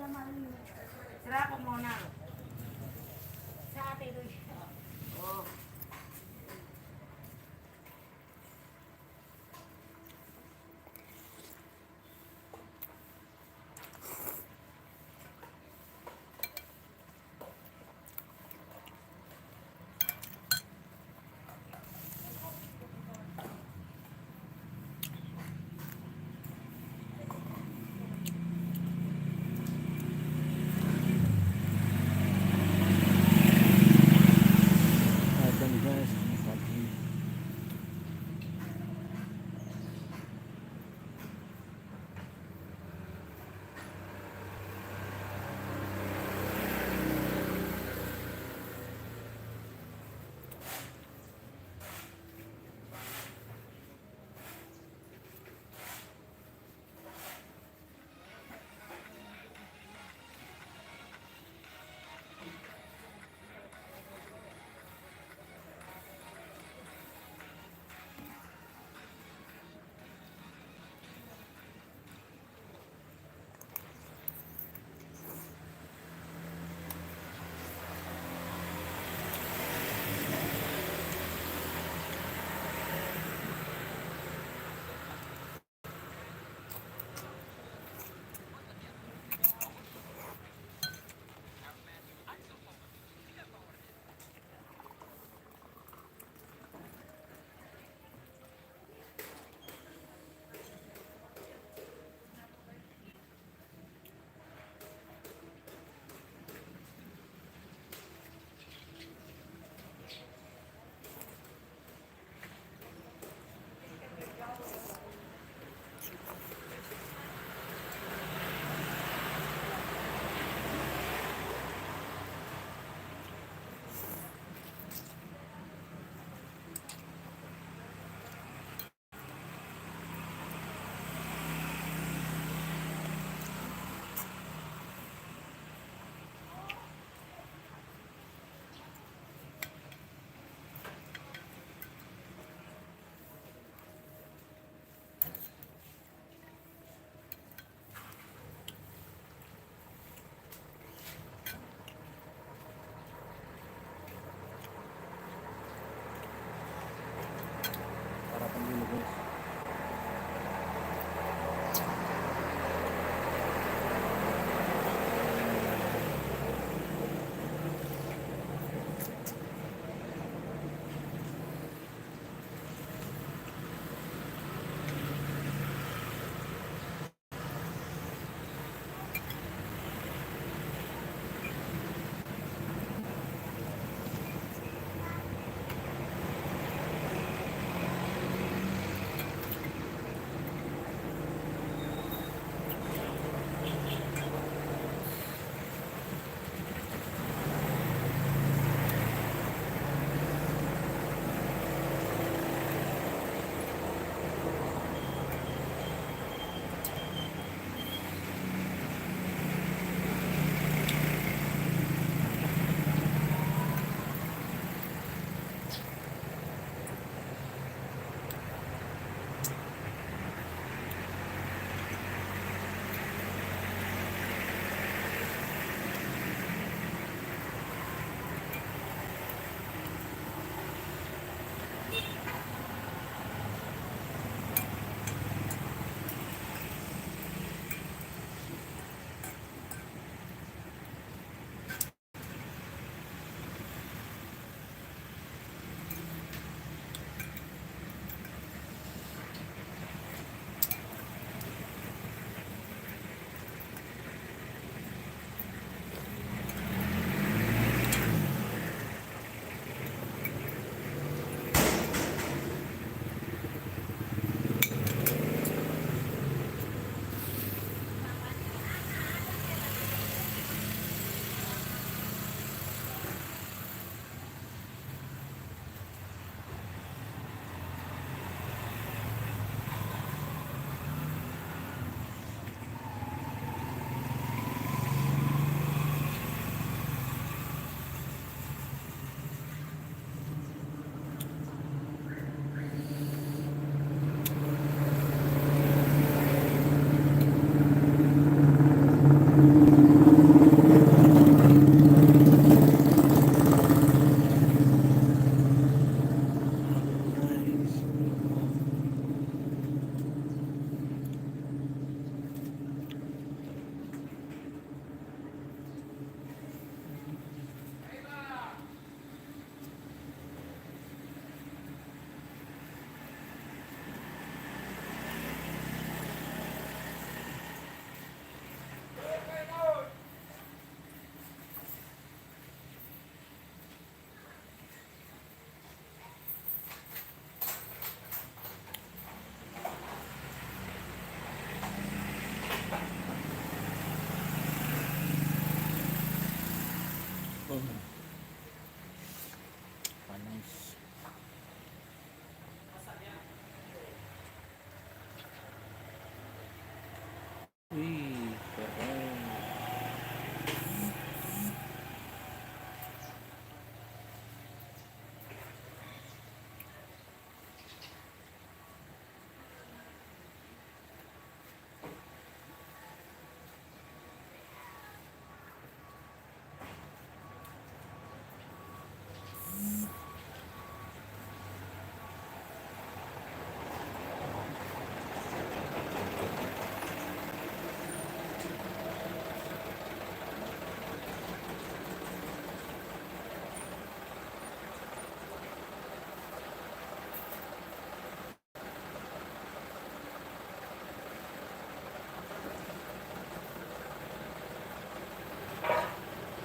Sira ko muna. Sa ate doon. Oh.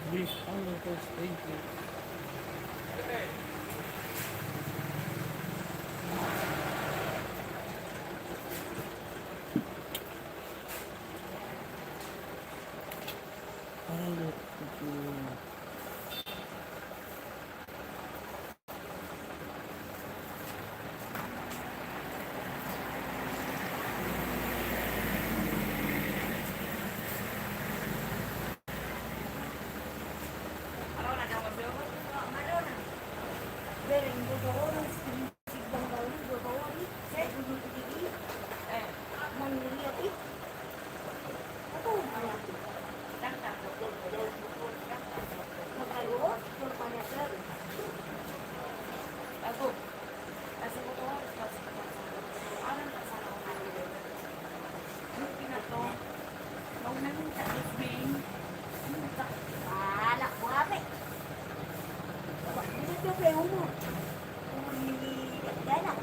Please, ano to? Thank you. Ano to? Bering dodoro sigbang daw ni dodoro ni sa dududi maniliat it ako magkaluot yung panasar ako kasi mo to kasi alam ka sa ako yung pinato nung nang sa isbing alak mo kami dito pa yung mo gana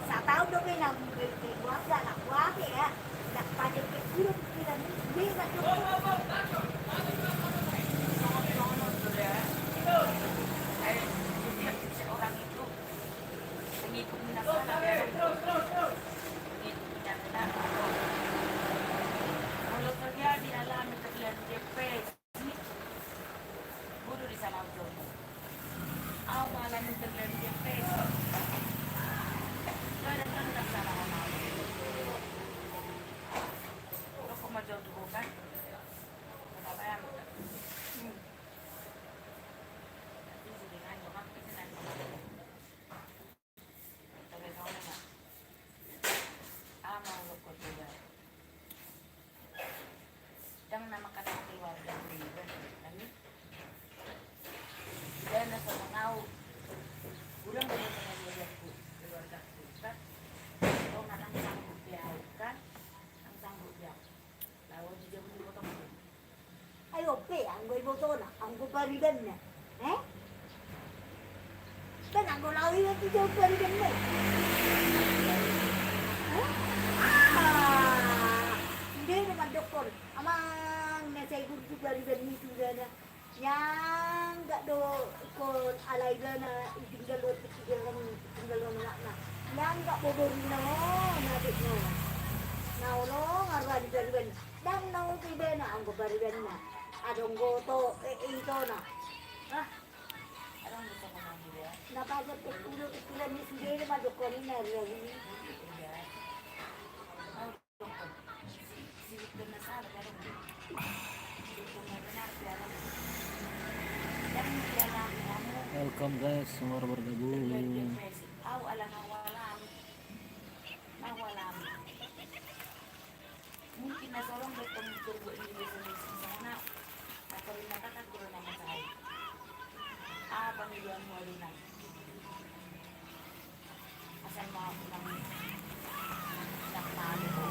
sa tao do kay nang buwag gana buwag ya nakpadik ke puro pila ni ba to orang itu pengikut minasana kalau terjadi alami terjadi depresi bunuh di sana udah awalan terjadi depresi kadang-kadang tak salah amal kok maju tuh kan apa yang Dang nama kata keluarga kami dan nasa mengaw ulang dari keluarga kan oh nang sanggup biau kan nang sanggup biau lawan juga belum potong ayo pe anggo iboto na anggo paridan na kan anggo lawi nanti jauh paridan na hindi naman doktor amang nasa igurgu paridan ni sudah na yang gak do kon alay na itinggal na yang gak bobor na nadik no no ngarwan paridan dan no pide na anggo paridan na adong goto ito na adong gusto ko na dia napagod ko ulo ikilan ni sendiri madukon na rin Welcome guys, semua bergabung. Mungkin nasorong betong turbo ini bisa sana atau lima kata turun nama saya. Panggilan mo rin na. Asal mo ako ng nakatalo ko.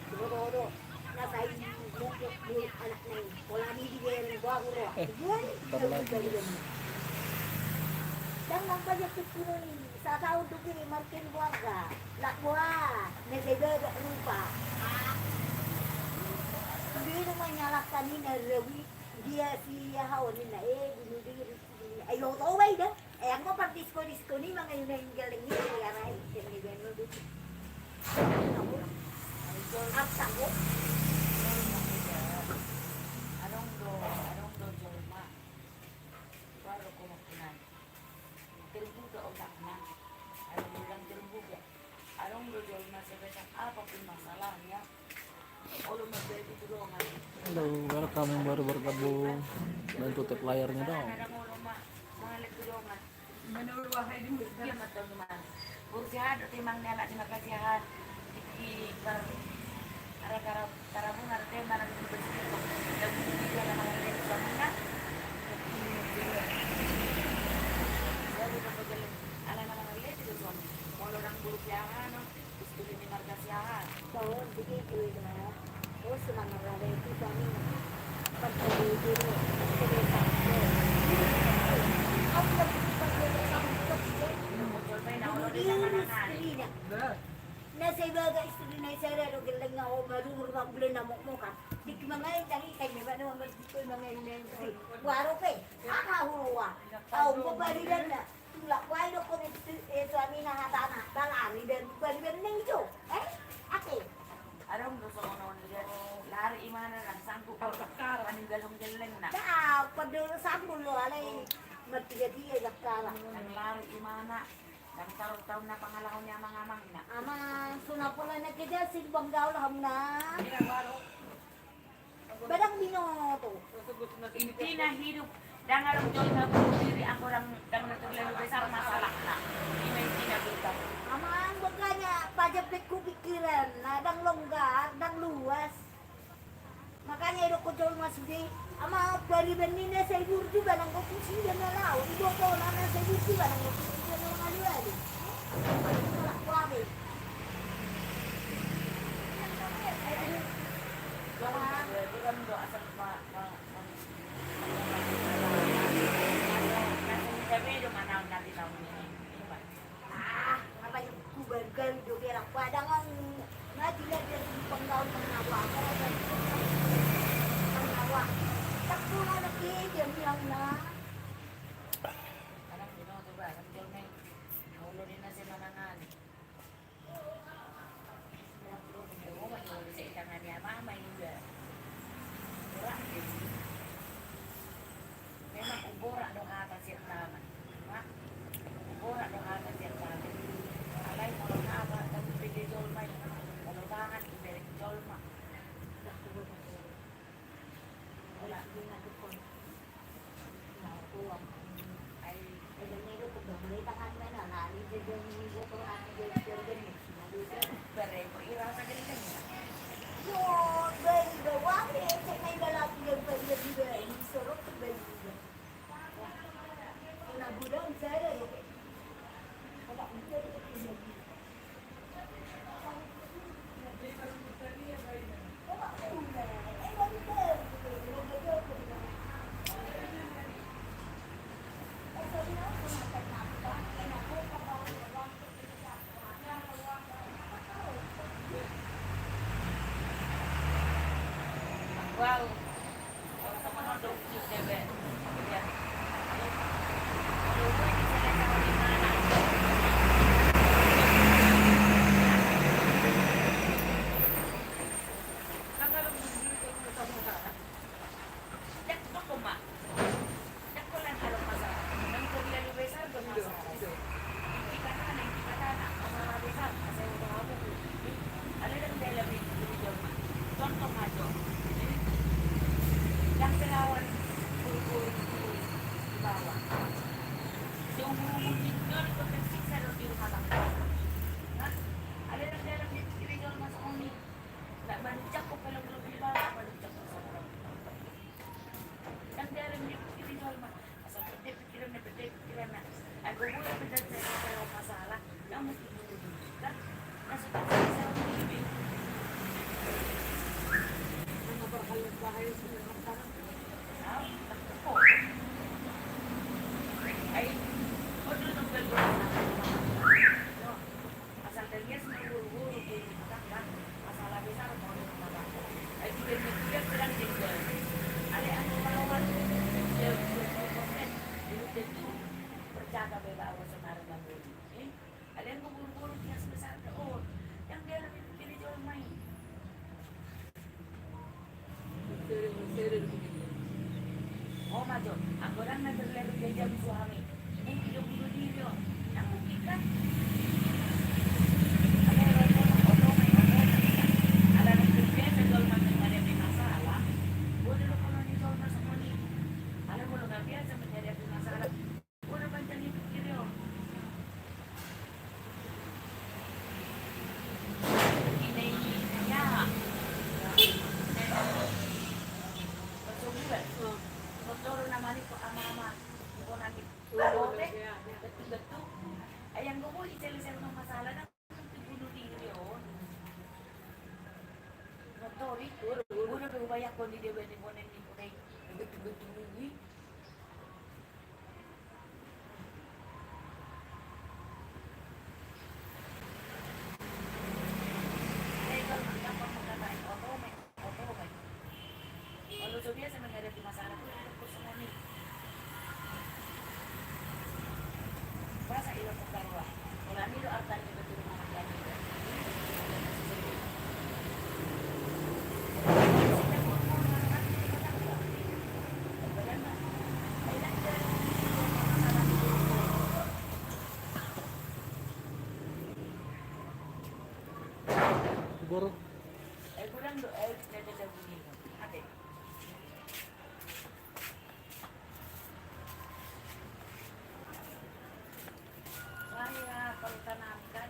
Siguro, nasa yung anak na yun. Wala nibigay ng bago ro. Yan, dan nampaknya kecil sa tao dugi markin buaga lakwa nesega lupa hindi naman nyalakan ni Rawi dia si haonin na bunuh diri ayo taway dah ang mo pag disco ni mga yun ang galing ni aray ni Beno dito at sabo anong do Jolma baru ko makinan terbuka otaknya ada bilang terbuka arong dodol masih besar apapun masalahnya kalau memberi tulungan Halo, welcome yang baru bergabung. Bantu tap layarnya dong. ada ngulama mengalek tulungan menurut wahai di muslim teman-teman bursihan timang nyala di makasihan di karabung arte marang bersih dan di dalam mengalek suaminya orang buruk siahan, terus beli di marga siahan. Tahu begitu itu mana? Oh semangat ada itu kami. Pergi dulu ke desa. Aku pergi ke desa untuk istri. Nah saya baga istri na isara do gilang nga o marunong magulo na mo kan. Di mga tangi kay may ano dito mga ina si. Waro pe. Huwa. Tao mo balilan na. Tulak wai do ko sa amin na hatana. Dalari dan balilan ning ito. Ate. Aram gusto ko noon yan. Lari imana lang sangko ko paninggalong galing na. Padul sambul lo alay magtiga-tiga dakara. Ang lari imana. Ang taon na pangalaw niya mga amang na. Ama sunapula na kita silbang gaw lah na. Badang binoto. Hindi na hidup. Dangarong Diyos na diri ako lang natuglalo besar masalah na. Hindi na tinagulta. Ama ang baganya pajapit ko pikiran na dang longgar, dang luas. Makanya ito ko jol masudi. Ama dari benina sa ibur juga nang ko kusin na lao. Ibo ko na sa ibur juga nang ko kusin na mga liwali. Wala kwabe. Bukan do asal Sabi do manaw natin ang Apa yung kubargal do kira padang ang nadilag na panggaw ng nawa ko. Ang nawa. Takbo na nakikiyam lang na. Anak dino to ba? Ang Diyos may ulo din na si manangan. Ewo may sa itangan niya mama juga. Ura din. Memang ubora do atas siya naman. Ha? Ubora do atas siya naman. Alay mo lang haba ang pididol may. Kalubangan iberik dolma. Wala din na ko. Ay pare mo ira sa ganyan. So, bayi bawang ni cek may lalaki yang bayi sorok bayi. Na budang saya lo. Ada untuk itu. Wow. Kalau sama nodong debe. Ya. Contoh aja. Yang perawan buru-buru di bawah. Seumur-umur tinggal itu tersiksa di rumah tangga. Nah, ada yang dalam diri jual masuk ini. Nggak bancak kok kalau belum di bawah bancak masuk. Yang dalam diri jual mah asal pikiran. Aku boleh benar saya kalau masalah, yang mesti dulu kan. Masuk saya ini. Bahaya sebenarnya. Ay, otro nombre asal terbias buru-buru di makan masalah besar mau makan. Ay, dia bilang tinggal. Ada yang melawan dia komen itu berjaga bebawa senar bangun. Ada yang buru-buru dia sebesar oh, yang dia lebih pilih jual main. Oh maju, aku orang nak berlalu jam suami. Ini hidup diri lo. Yang mungkin kan? Ada orang kerja segala macam ada masalah. Boleh lo kalau ni jual masuk ni. Ada kalau nggak biasa menjadi masalah. Boleh banyak hidup diri lo. Ini ya. Motor naman ito ama-ama. Ito natin. Bote. Betul-betul. Ayan ko po, italisal ng masala na bunuh diri yun. Motor ito. Bunuh berubah ko di dewa ni Bonen ni Bonen. Betul-betul ini. biasa menghadapi masalah itu untuk semua nih. Bahasa ilang pagkarwa. Wala nilo artan ni betul mga kami. Siguro. Kurang do nagdada bunyi ko. Ate. Saya kalau tanamkan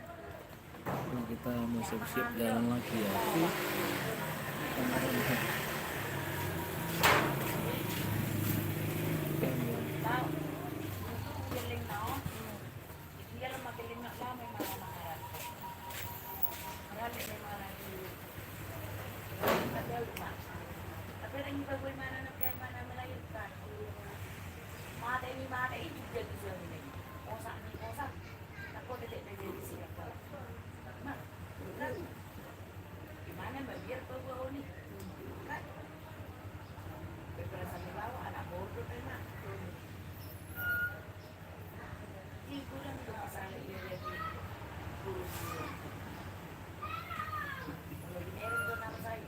Nah, kita mau siap-siap jalan lagi ya. tahu itu giling nao. Dia lang magiling na lang may mga mangarap. Marami may mga tapi rin yung bagoy mana na kaya mana malayot ka. Mata ini mata ini juga bisa ini. Kosak ni kosak. Aku tidak jadi siap kalau. Mak, gimana mbak biar kau bawa ni? Kan? Berperasaan di bawah anak bodoh kan mak. Ini kurang tu masalah dia jadi kurus. Kalau dimerin tu nama saya.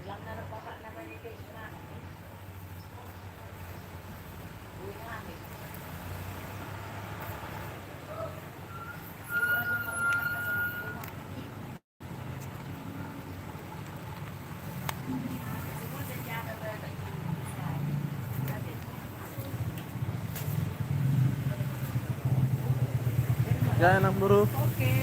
Bilang nara bapak namanya kayak gimana? Gue ngambil. Jangan buru. Oke.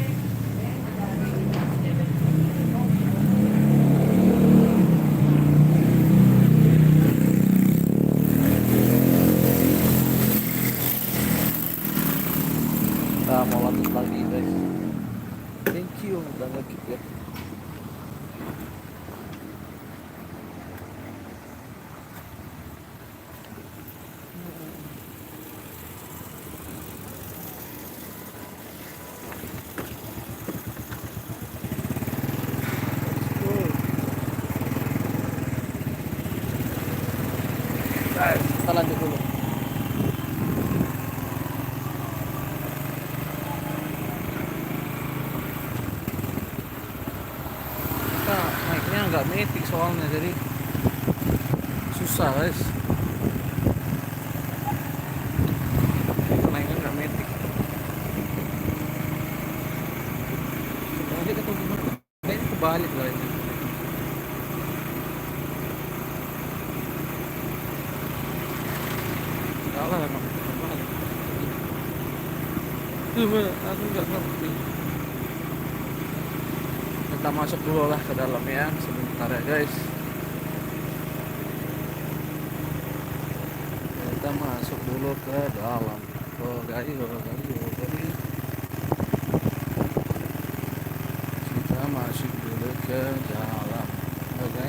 Kita mau lanjut lagi guys. Thank you udah ngekip ya. Guys, kita lanjut dulu. Kita naiknya nggak metik soalnya, jadi susah guys. Naiknya nggak metik. Nanti kita gimana? Kayaknya kebalik lah ini. Salah emang. Cuma aku nggak ngerti. Kita masuk dulu lah ke dalam ya, sebentar ya guys. Kita masuk dulu ke dalam. Oh guys. Kita masuk dulu ke dalam. Oke.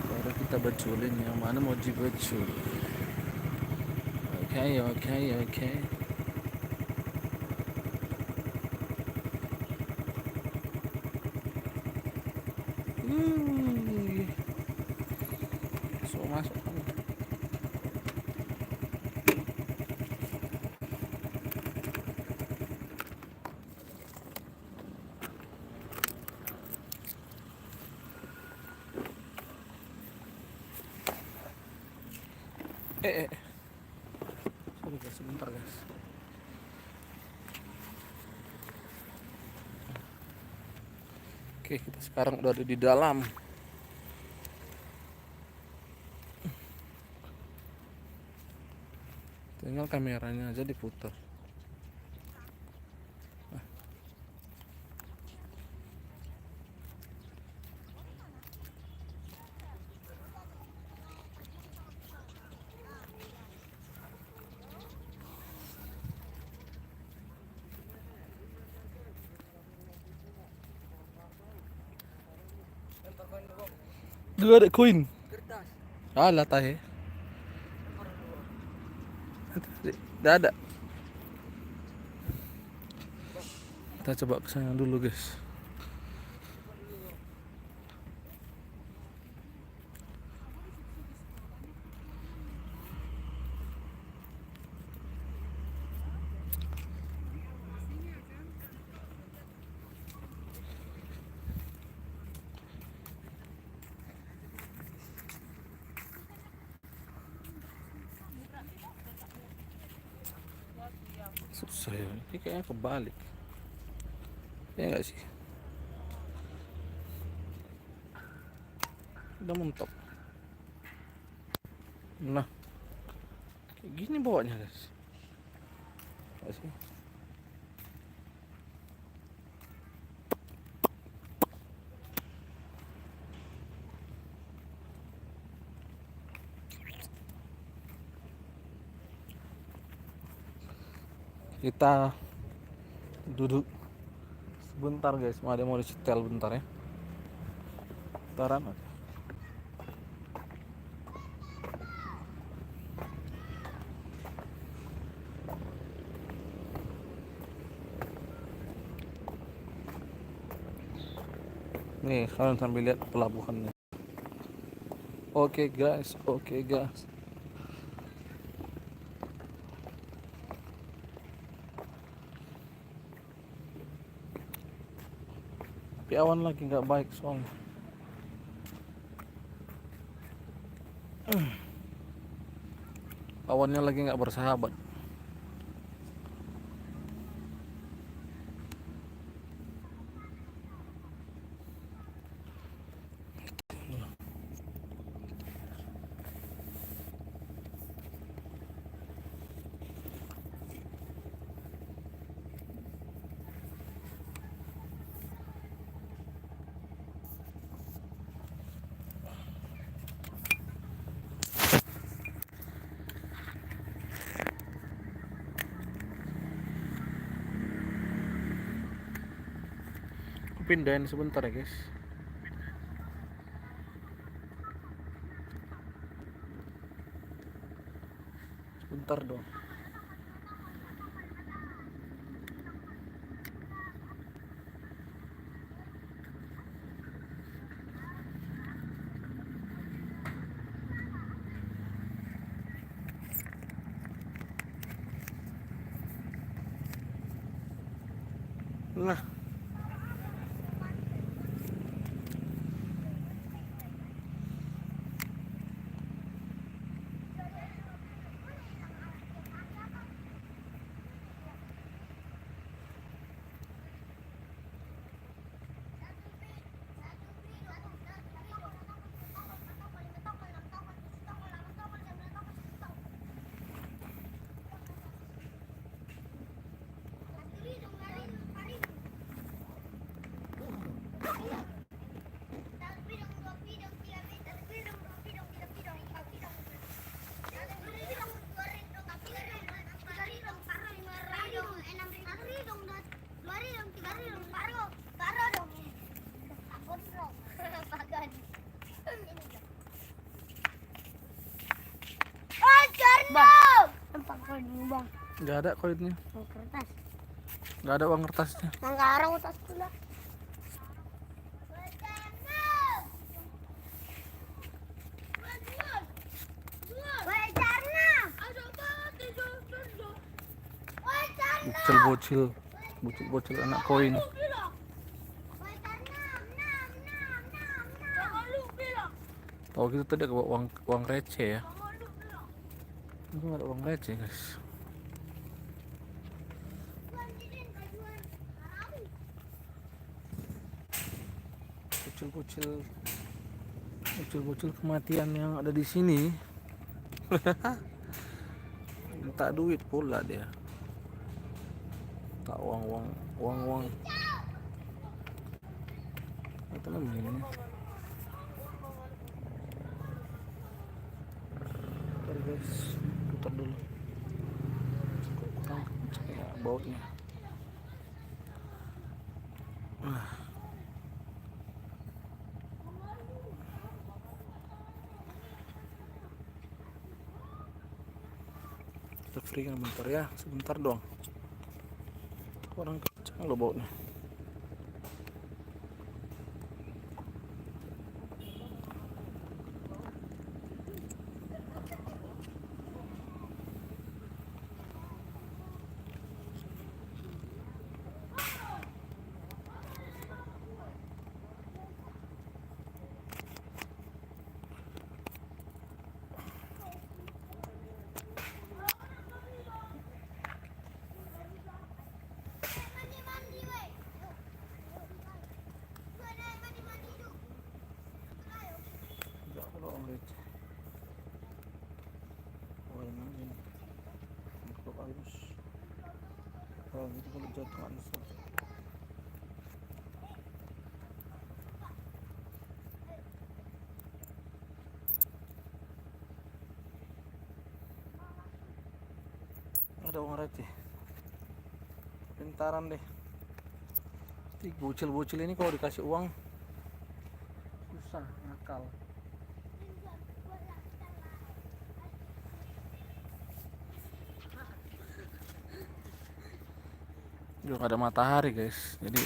Baru kita beculin yang mana mau dibecul. Oke. So masuk kan. Sorry guys, sebentar guys. Oke, kita sekarang udah ada di dalam. Tinggal kameranya aja diputar. Dua ada koin. Kertas. Alah tahe. Tidak ada. Kita coba ke sana dulu guys. Susah ya, ini kayaknya kebalik ya nggak sih, udah mentok. Nah kayak gini bawanya guys, nggak sih. Kita duduk sebentar guys, ada mau disetel bentar ya, bentaran aja. Nih kalian sambil lihat pelabuhannya. Oke guys, oke guys. Tapi awan lagi nggak baik soalnya. Awannya lagi nggak bersahabat. Aku pindahin sebentar ya guys. Sebentar dong. Nah Bang, nampak koin bang. nggak ada koinnya, Oh, kertas. nggak ada uang kertasnya. Manggarang utas pula. Bocil-bocil, bocil-bocil anak koin. Tahu gitu tadi ada uang receh ya. Ini nggak ada uang receh guys. Bocil-bocil, bocil-bocil kematian yang ada di sini. Minta duit pula dia. Tak uang. Apa namanya ini? Bentar guys, putar dulu. Kurang kencang ya bautnya. Kita free kan bentar ya, sebentar doang. Kurang kencang loh bautnya. receh. Warna ini cukup halus. Kalau gitu kalau jatuh langsung. Ada uang receh. Pintaran deh. Bocil-bocil ini kalau dikasih uang susah nakal. Juga ada matahari guys, jadi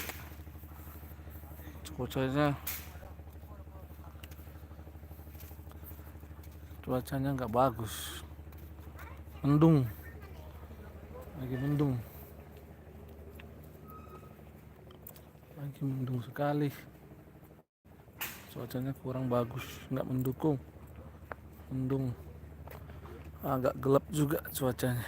cuacanya nggak bagus, mendung, lagi mendung sekali, cuacanya kurang bagus, nggak mendukung, mendung, agak gelap juga cuacanya.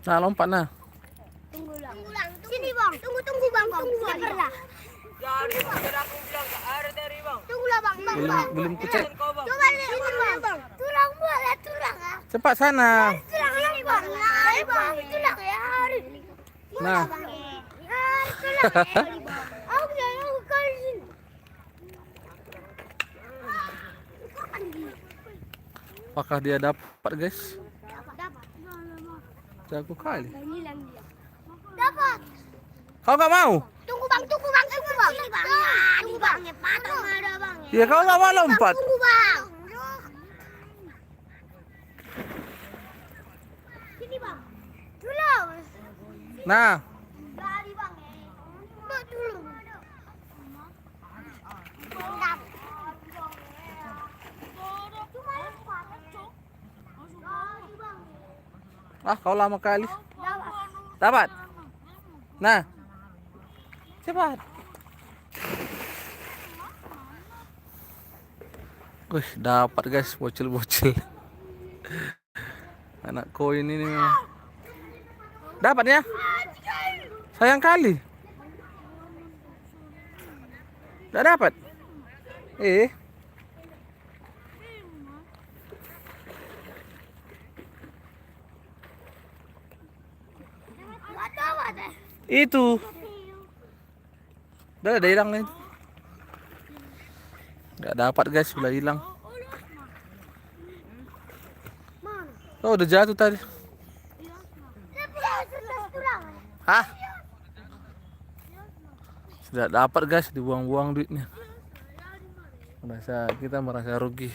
Nah, lompat nah. Tunggu lang. Sini bang. Tunggu bang. Sudah pernah. Jadi aku bilang ke air dari bang. Tunggulah bang. Belum kucek. Coba lihat bang. Tulang buat tulang ya. Cepat sana. Tulang ini bang. Nah bang. Tulang ya. Nah. Tulang ya. Aku jangan kali sini. Apakah dia dapat guys? Dapat. Jago kali. Dapat. Kau nggak mau? Tunggu bang. Tunggu bang. Tunggu bang. Patung ada bang. Ya kau nggak mau lompat. Tunggu bang. Sini bang. Tulang. Nah, Lari bang. Mbak dulu. Dapat. kau lama kali. Dapat. Dapat. Nah, cepat. Wih, dapat guys, bocil-bocil. Anak koin ini memang. Dapat ya? Sayang kali. Tidak dapat. Nggak dapat. Itu. Udah hilang nih. Nggak dapat guys, sudah hilang. Oh, udah jatuh tadi. Hah? Sudah dapat guys, dibuang-buang duitnya. Kita merasa rugi.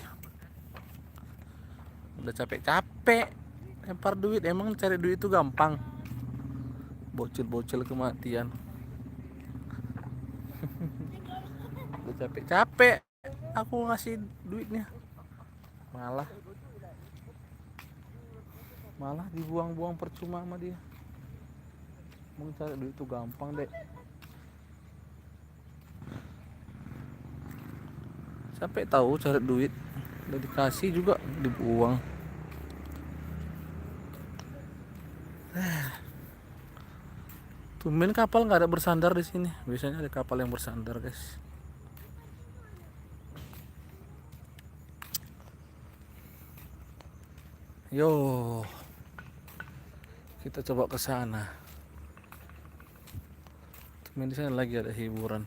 Udah capek-capek lempar duit, emang cari duit itu gampang. Bocil-bocil kematian. Udah capek-capek aku ngasih duitnya, malah dibuang-buang percuma sama dia. Mau cari duit itu gampang deh. Sampai tahu cari duit, udah dikasih juga dibuang. Tumben kapal nggak ada bersandar di sini. Biasanya ada kapal yang bersandar guys. Yo, kita coba ke sana. Tumben di sana lagi ada hiburan.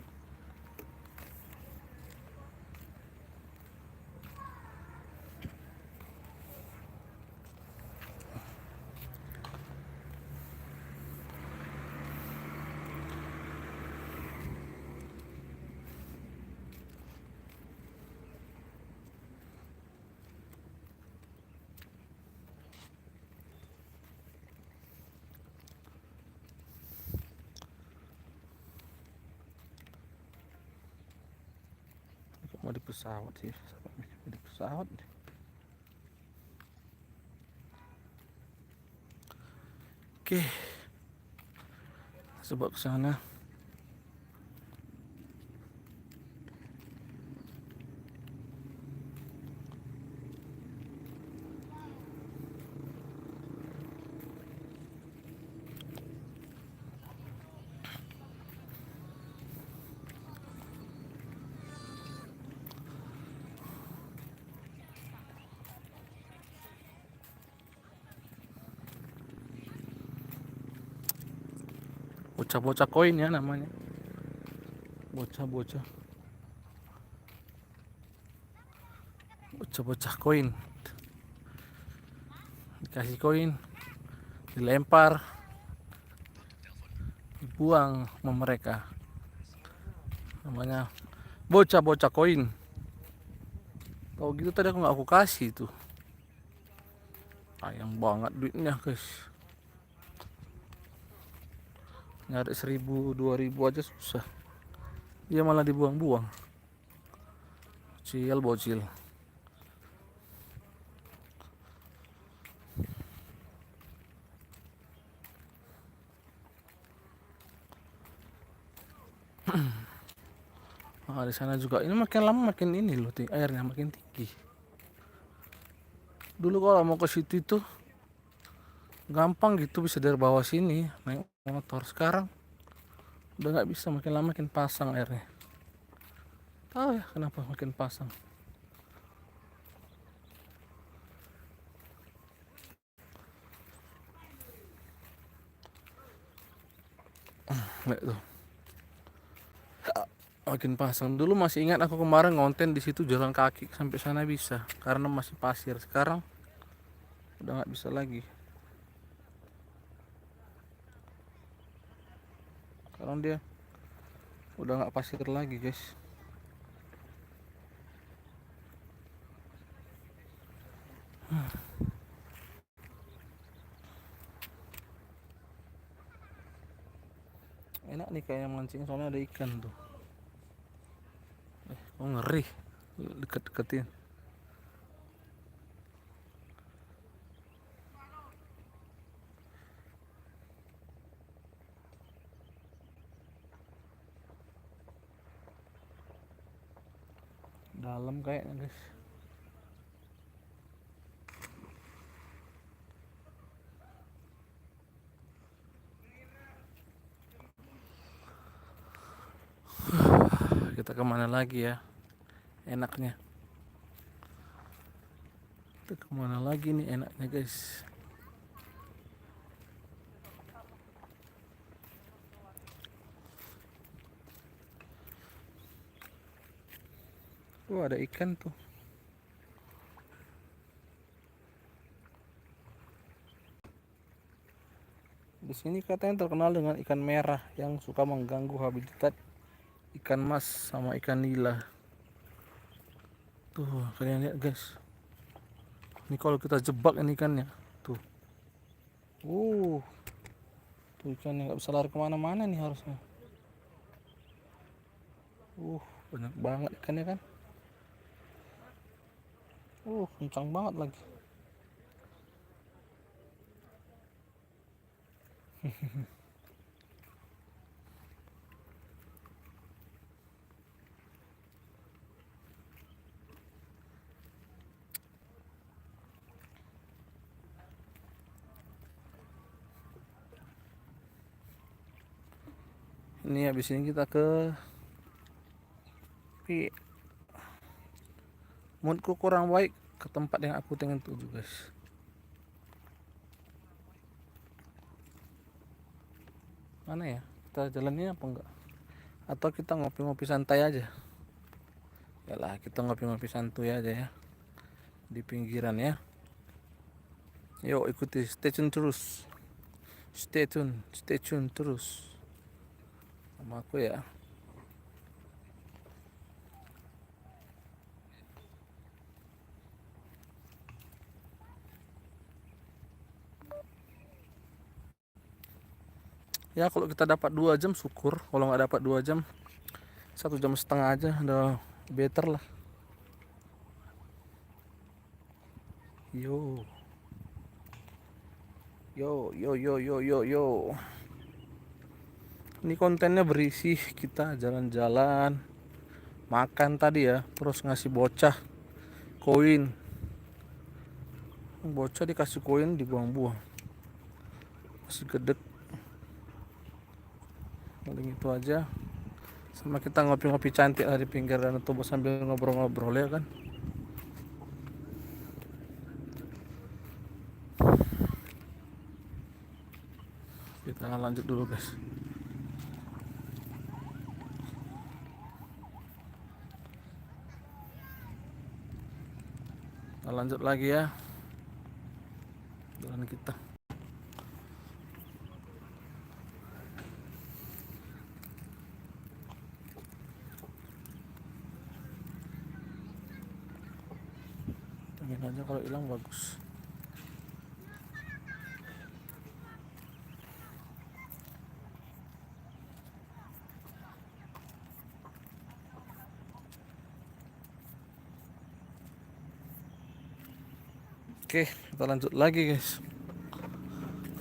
di pesawat sih. Di pesawat. Oke. Coba ke sana. Bocah-bocah koin ya namanya. Bocah-bocah koin. Dikasih koin, dilempar, dibuang sama mereka. Namanya bocah-bocah koin. Kalau gitu tadi aku kasih tuh. Sayang banget duitnya guys. Nyari 1.000 2.000 aja susah. Dia malah dibuang-buang. Bocil. Nah, di sana juga ini makin lama makin ini loh, airnya makin tinggi. Dulu kalau mau ke situ tuh gampang gitu, bisa dari bawah sini naik motor. Sekarang udah nggak bisa, makin lama makin pasang airnya. Tahu ya kenapa makin pasang? Lihat tuh. Makin pasang. Dulu masih ingat aku kemarin ngonten di situ jalan kaki sampai sana bisa karena masih pasir. Sekarang udah nggak bisa lagi. Sekarang dia udah nggak pasir lagi guys. Enak nih kayak mancing soalnya ada ikan tuh. Oh ngeri, deket-deketin. Dalam kayaknya guys. Kita kemana lagi ya enaknya? Kita kemana lagi nih enaknya guys? Ada ikan tuh. Di sini katanya terkenal dengan ikan merah yang suka mengganggu habitat ikan mas sama ikan nila. Tuh kalian lihat guys. Ini kalau kita jebak ini ikannya tuh. Tuh ikannya nggak bisa lari kemana-mana nih harusnya. Banyak banget ikannya kan. Kencang banget lagi. Ini habis ini kita ke moodku kurang baik ke tempat yang aku pengen tuju guys. Mana ya? Kita jalannya apa enggak? Atau kita ngopi-ngopi santai aja? Yalah, kita ngopi-ngopi santuy aja ya di pinggiran ya. Yuk ikuti, stay tune terus. Stay tune terus sama aku ya. Ya kalau kita dapat 2 jam syukur, kalau nggak dapat 2 jam 1,5 jam aja udah better lah. Yo. Yo yo yo yo yo yo. Ini kontennya berisi kita jalan-jalan, makan tadi ya, terus ngasih bocah koin. Bocah dikasih koin dibuang-buang. Masih gedek. Paling itu aja. Sama kita ngopi-ngopi cantik lah di pinggir danau Toba sambil ngobrol-ngobrol ya kan. Kita lanjut dulu guys. Kita lanjut lagi ya jalan kita. Angin aja kalau hilang bagus. Oke, kita lanjut lagi guys.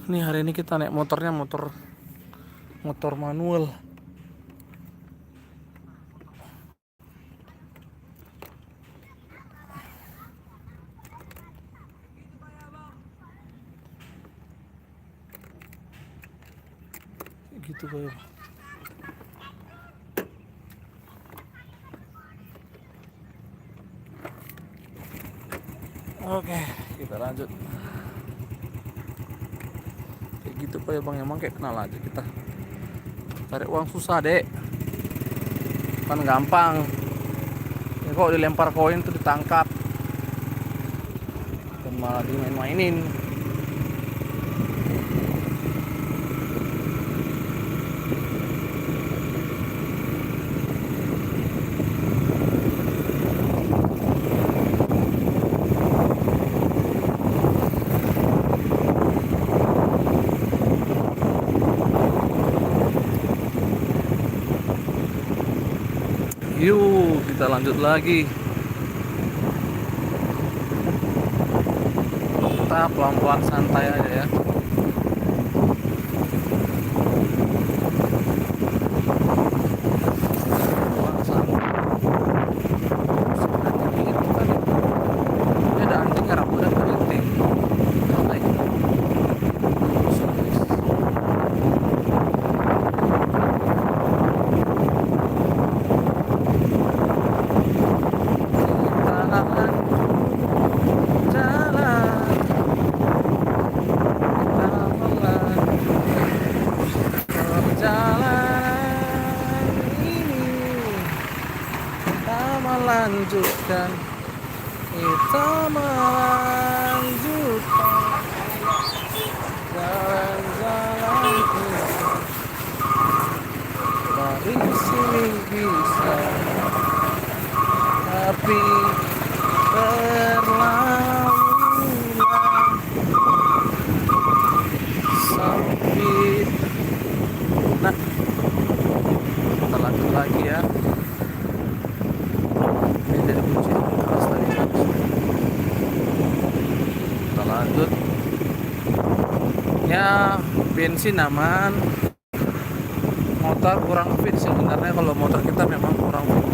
Nih hari ini kita naik motornya motor manual. Gitu kayak. Oke, kita lanjut. Kayak gitu Pak ya Bang, emang kayak kenal aja kita. Cari uang susah, Dek. Kan gampang. Ya kok dilempar koin tuh ditangkap. Dan malah dimain-mainin. Yuk, kita lanjut lagi. Kita pelan-pelan santai aja ya. Pelan santai. Sebenarnya gitu tadi. Ini ada anjing ngarap udah berhenti. Santai. Lanjutkan kita melanjutkan jalan-jalan kita dari sini bisa tapi berlalulah sempit. Nah, kita lanjut lagi ya. Kita lanjut ya, bensin aman, motor kurang fit sebenarnya. Kalau motor kita memang kurang fit,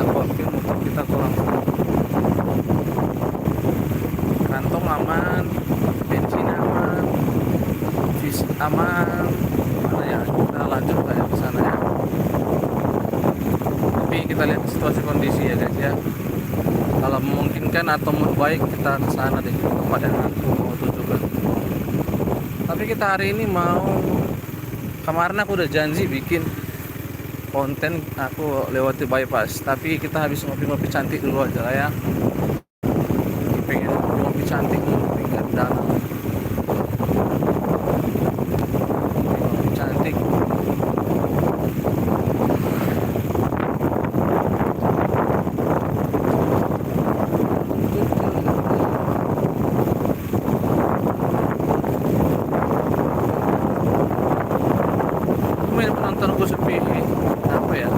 motor kita kurang fit. Kantong aman, bensin aman, vis aman. Mana ya, kita lanjut kayak ke sana ya. Tapi kita lihat situasi kondisi ya guys ya. Kalau memungkinkan atau mood baik kita ke sana deh, tempat yang aku mau tujukan. Tapi kita hari ini mau, kemarin aku udah janji bikin konten aku lewati bypass, tapi kita habis ngopi-ngopi cantik dulu aja lah ya. Pengen ngopi cantik dulu pinggir danau. Ngopi cantik. Penonton gue sepi, apa ya,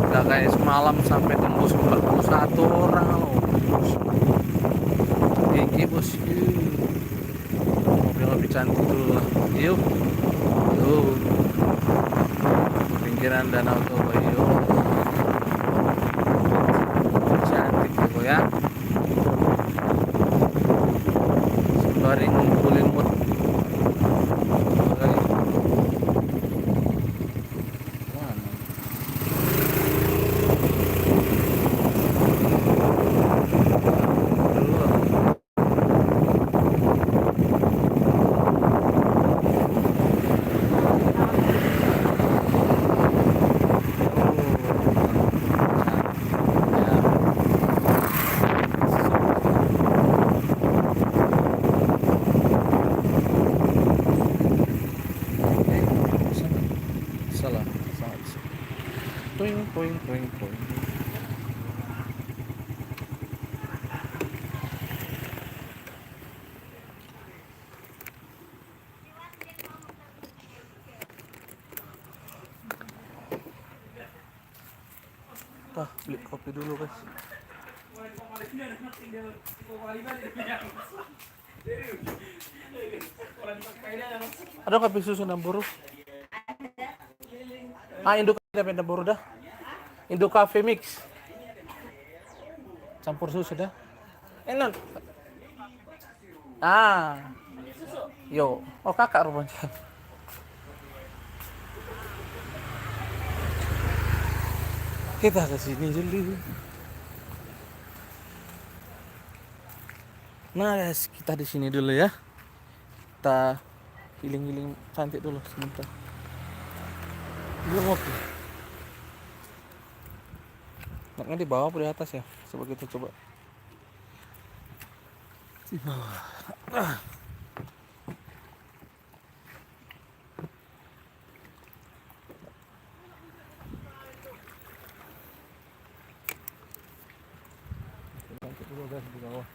udah kayak semalam sampai tembus 41 orang loh. Iya bos, ngopi-ngopi cantik dulu lah. Yuk, yuk, pinggiran Danau Toba yuk. Cantik tuh ya. Sembari ngumpulin mood. Guys. Mana? Dulu. Salah, salah. Poing, poing, poing, poing. Tah, beli kopi dulu guys. Ada kopi susu Namburu? Indo Cafe Namburu dah. Indo Cafe Mix. Campur susu dah. Enak. Yo. Oh kakak rupanya. Kita ke sini dulu. Nah guys, kita di sini dulu ya. Kita healing-healing cantik dulu sebentar. Belum ngopi. Enaknya di bawah apa di atas ya? Coba kita coba. Di bawah. Cantik dulu guys di bawah.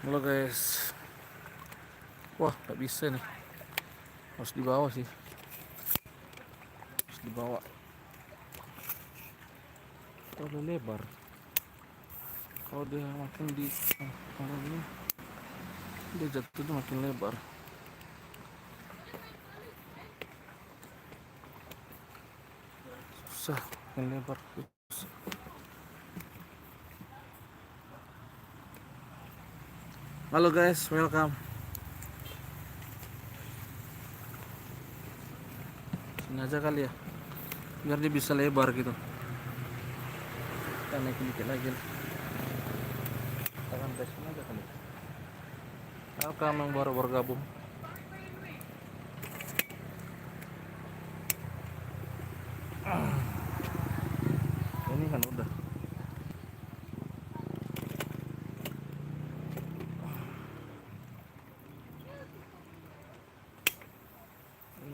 Halo guys. Wah, nggak bisa nih. Harus di bawah sih. Harus di bawah. Terlalu lebar. Kalau dia makin di kalau ini dia jatuhnya makin lebar. Susah, makin lebar. Halo guys, welcome. Sini aja kali ya, biar dia bisa lebar gitu. Kita naikin dikit lagi. Kita akan sini aja kali. Welcome yang baru bergabung. Ini kan udah.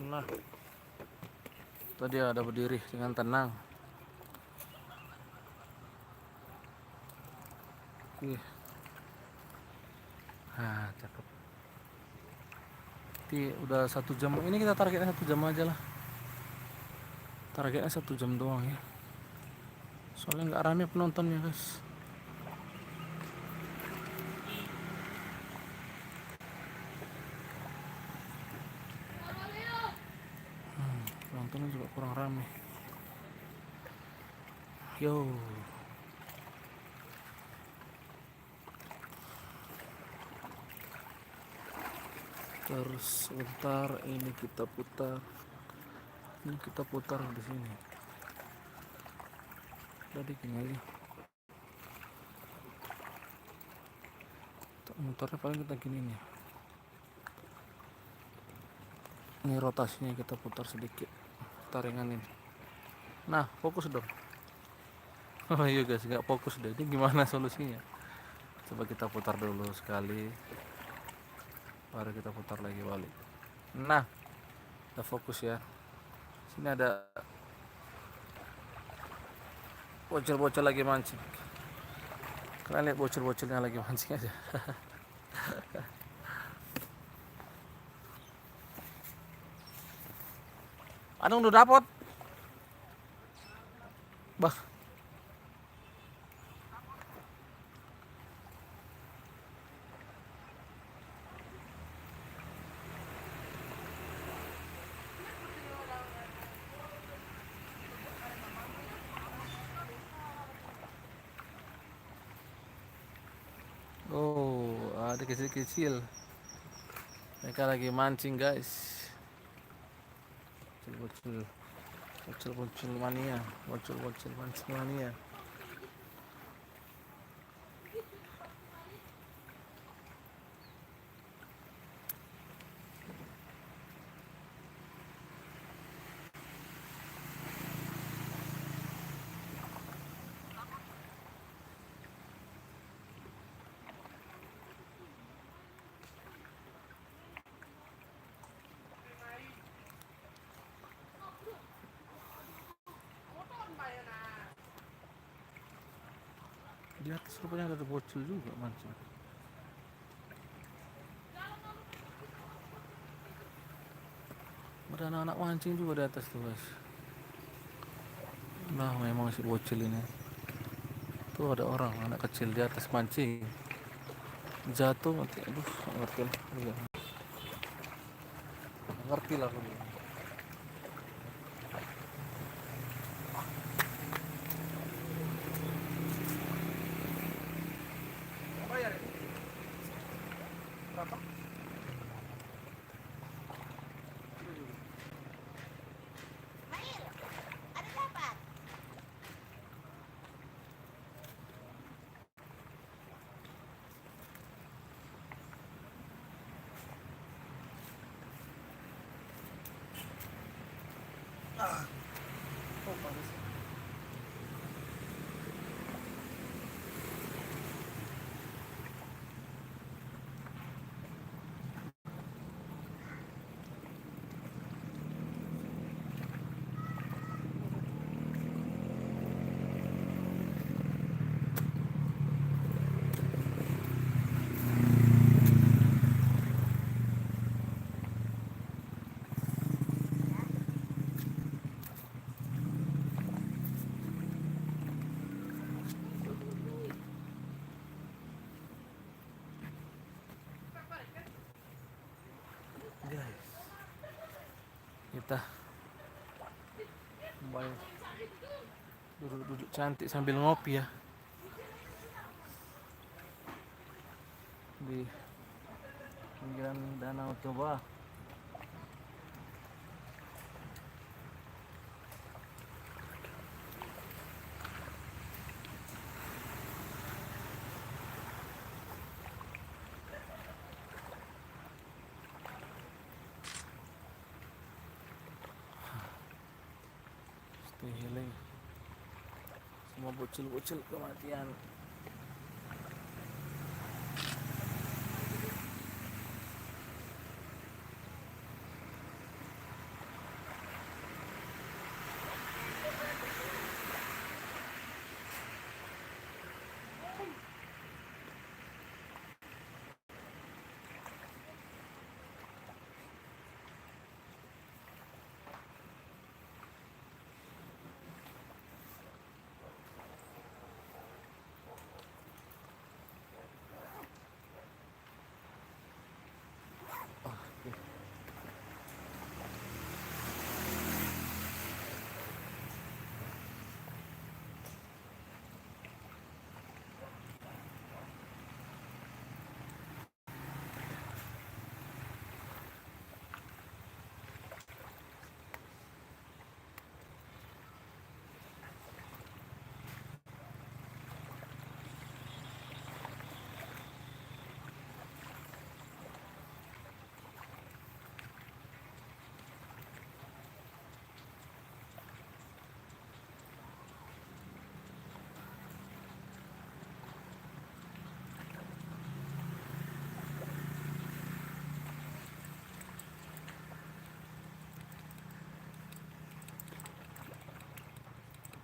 Nah, tadi ada berdiri dengan tenang. Oke. Cakep. Nanti udah 1 jam. Ini kita targetnya 1 jam aja lah. Targetnya 1 jam doang ya. Soalnya nggak rame penontonnya guys. Penontonnya juga kurang rame. Yo. Terus sebentar ini kita putar. Ini kita putar di sini. Tadi gini aja. Mutarnya paling kita gini nih. Ini rotasinya kita putar sedikit. Kita ringanin. Nah, fokus dong. Oh iya guys, nggak fokus deh. Ini gimana solusinya? Coba kita putar dulu sekali. Baru kita putar lagi balik. Nah, kita fokus ya. Sini ada bocil-bocil lagi mancing. Kalian lihat bocil-bocilnya lagi mancing aja. Anong udah dapet? Bah, oh, ada kecil-kecil. Mereka lagi mancing, guys. Bocil-bocil, bocil-bocil mania, bocil-bocil mancing mania. Di atas rupanya ada bocil juga mancing. Ada anak-anak mancing juga di atas tuh, guys. Nah, memang si bocil ini. Tuh ada orang, anak kecil di atas mancing. Jatuh nanti, aduh, nggak ngerti lah. Iya. Nggak ngerti lah aku. Guys, kita kembali duduk-duduk cantik sambil ngopi ya di pinggiran Danau Toba. Stay healing. Semua bocil-bocil kematian.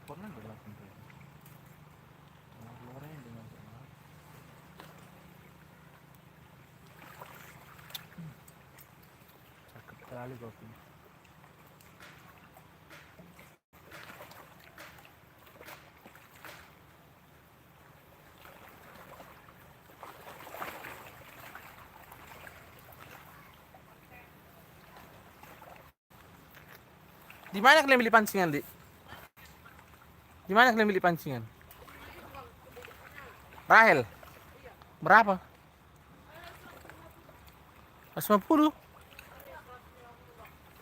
Pernah berlaku tuh. Keluarnya dengan cakep sekali kopi. Di mana kalian beli pancingan, Dik? Di mana kalian beli pancingan? Rahel. Berapa? 150.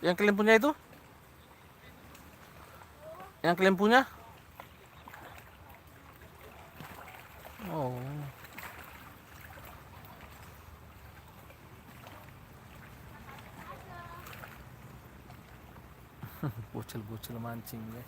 Yang kalian punya itu? Yang kalian punya? Oh. Bocil-bocil mancing ya.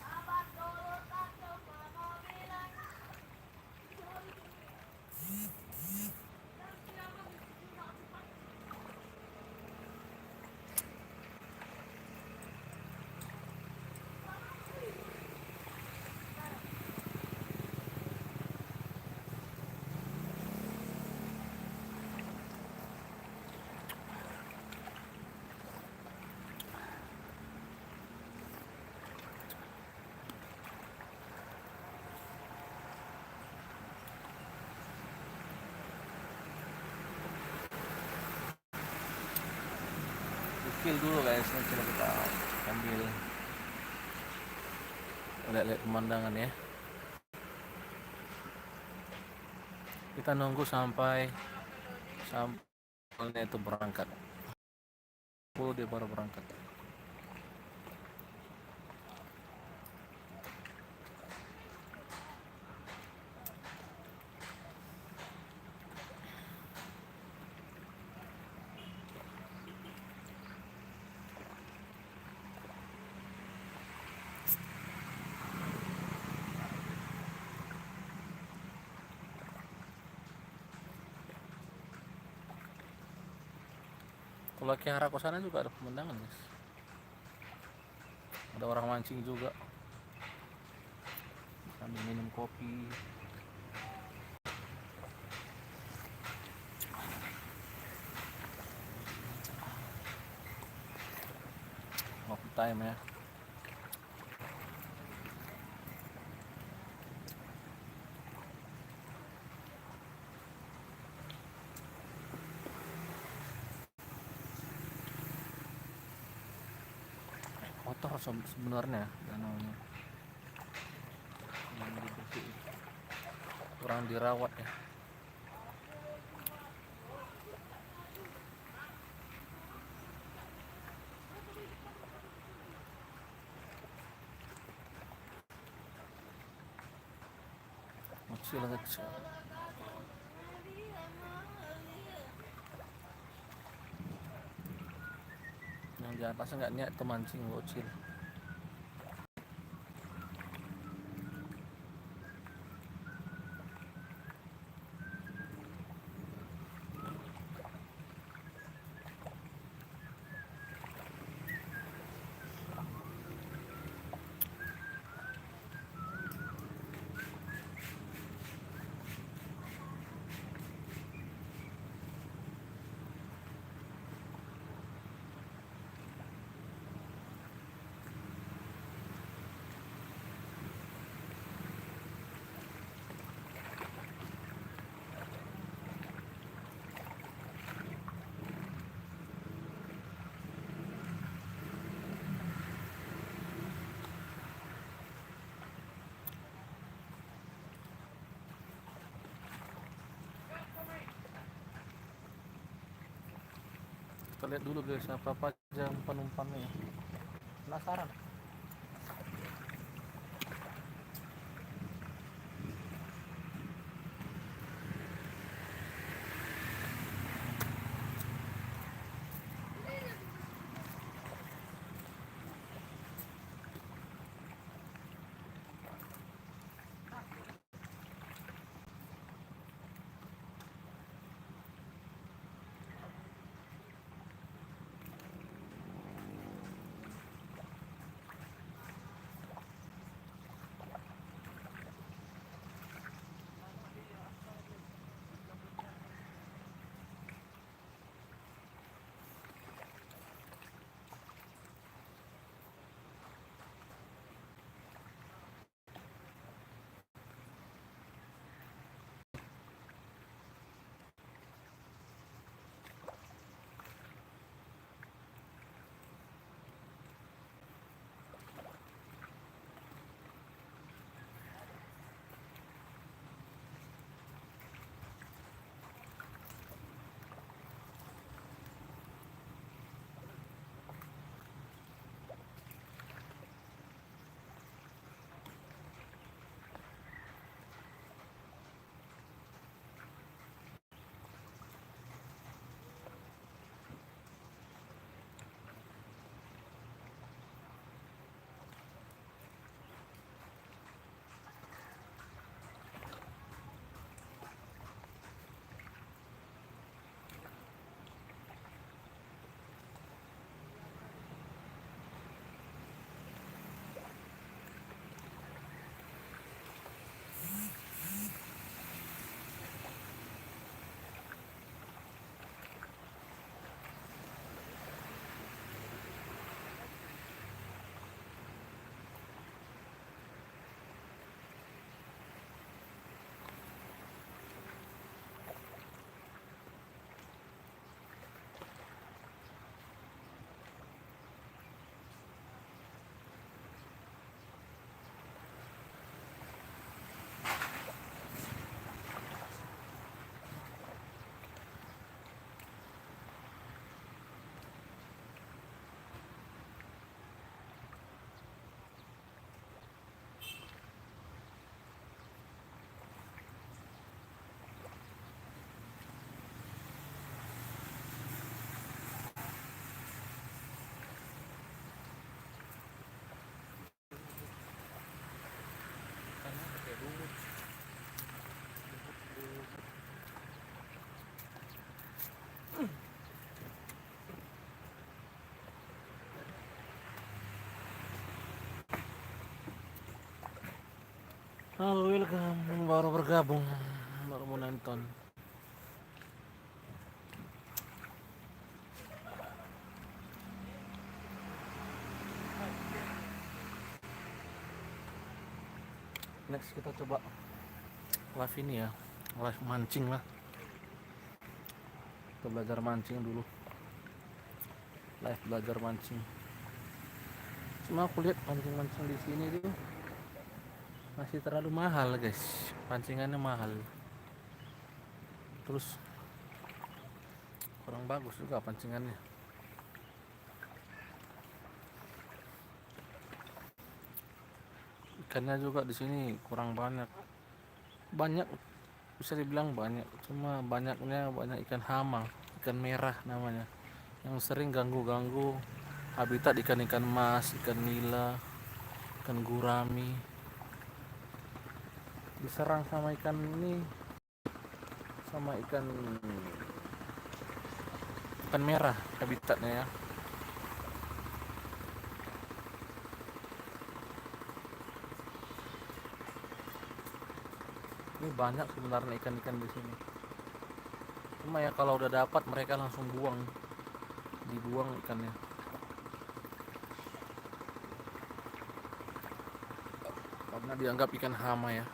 Kecil dulu guys, nanti kita ambil lihat pemandangan ya. Kita nunggu sampai itu berangkat. Dia baru berangkat. Kalau ke arah sana juga ada pemandangan guys. Ada orang mancing juga sambil minum kopi. Coffee time ya. Kotor sebenarnya danaunya, kurang dirawat ya. Kecil. Yang di atas nggak niat tuh mancing bocil. Kita lihat dulu guys, apa aja penumpangnya. Penasaran. Halo, welcome. Baru bergabung, baru mau nonton. Next kita coba live ini ya, live mancing lah. Kita belajar mancing dulu. Live belajar mancing. Cuma aku lihat pancing-pancing di sini tuh masih terlalu mahal guys, pancingannya mahal. Terus kurang bagus juga pancingannya. Ikannya juga di sini kurang banyak. Banyak bisa dibilang banyak, cuma banyaknya banyak ikan hama, ikan merah namanya, yang sering ganggu-ganggu habitat ikan-ikan mas, ikan nila, ikan gurami. Diserang sama ikan ini, sama ikan merah habitatnya ya. Ini banyak sebenarnya ikan-ikan di sini. Cuma ya kalau udah dapat mereka langsung dibuang ikannya. Karena dianggap ikan hama ya.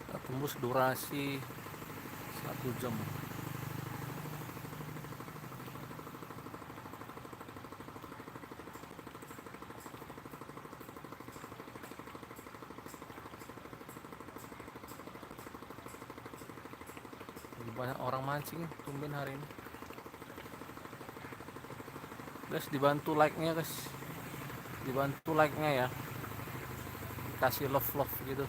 Kita tembus durasi 1 jam. Jadi banyak orang mancing tumben hari ini. Guys, dibantu like-nya guys. Dibantu like-nya ya. Kasih love gitu.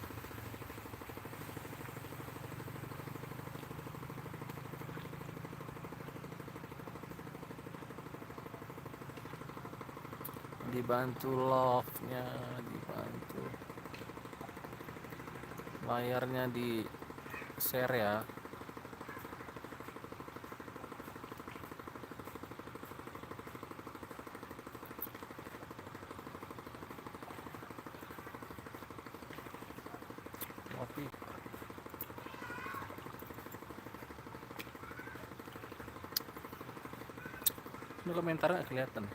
Dibantu love-nya, dibantu layarnya di share ya. Kopi. Ini komentarnya kelihatan.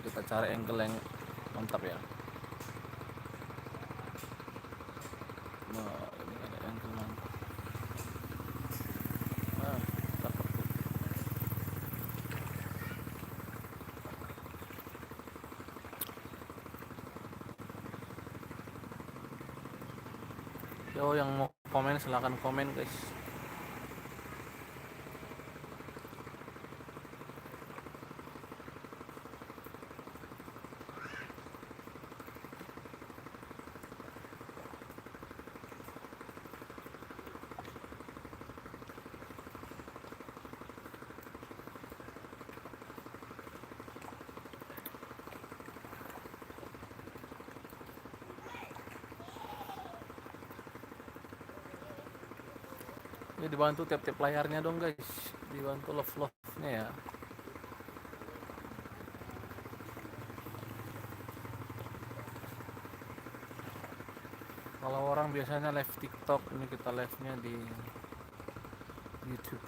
Kita cari angle yang mantap ya. Nah, ini ada angle mantap. Nah, cakep tuh. Yo, yang mau komen silahkan komen guys. Ini dibantu tiap-tiap layarnya dong guys, dibantu love-nya ya. Kalau orang biasanya live TikTok, ini kita live-nya di YouTube.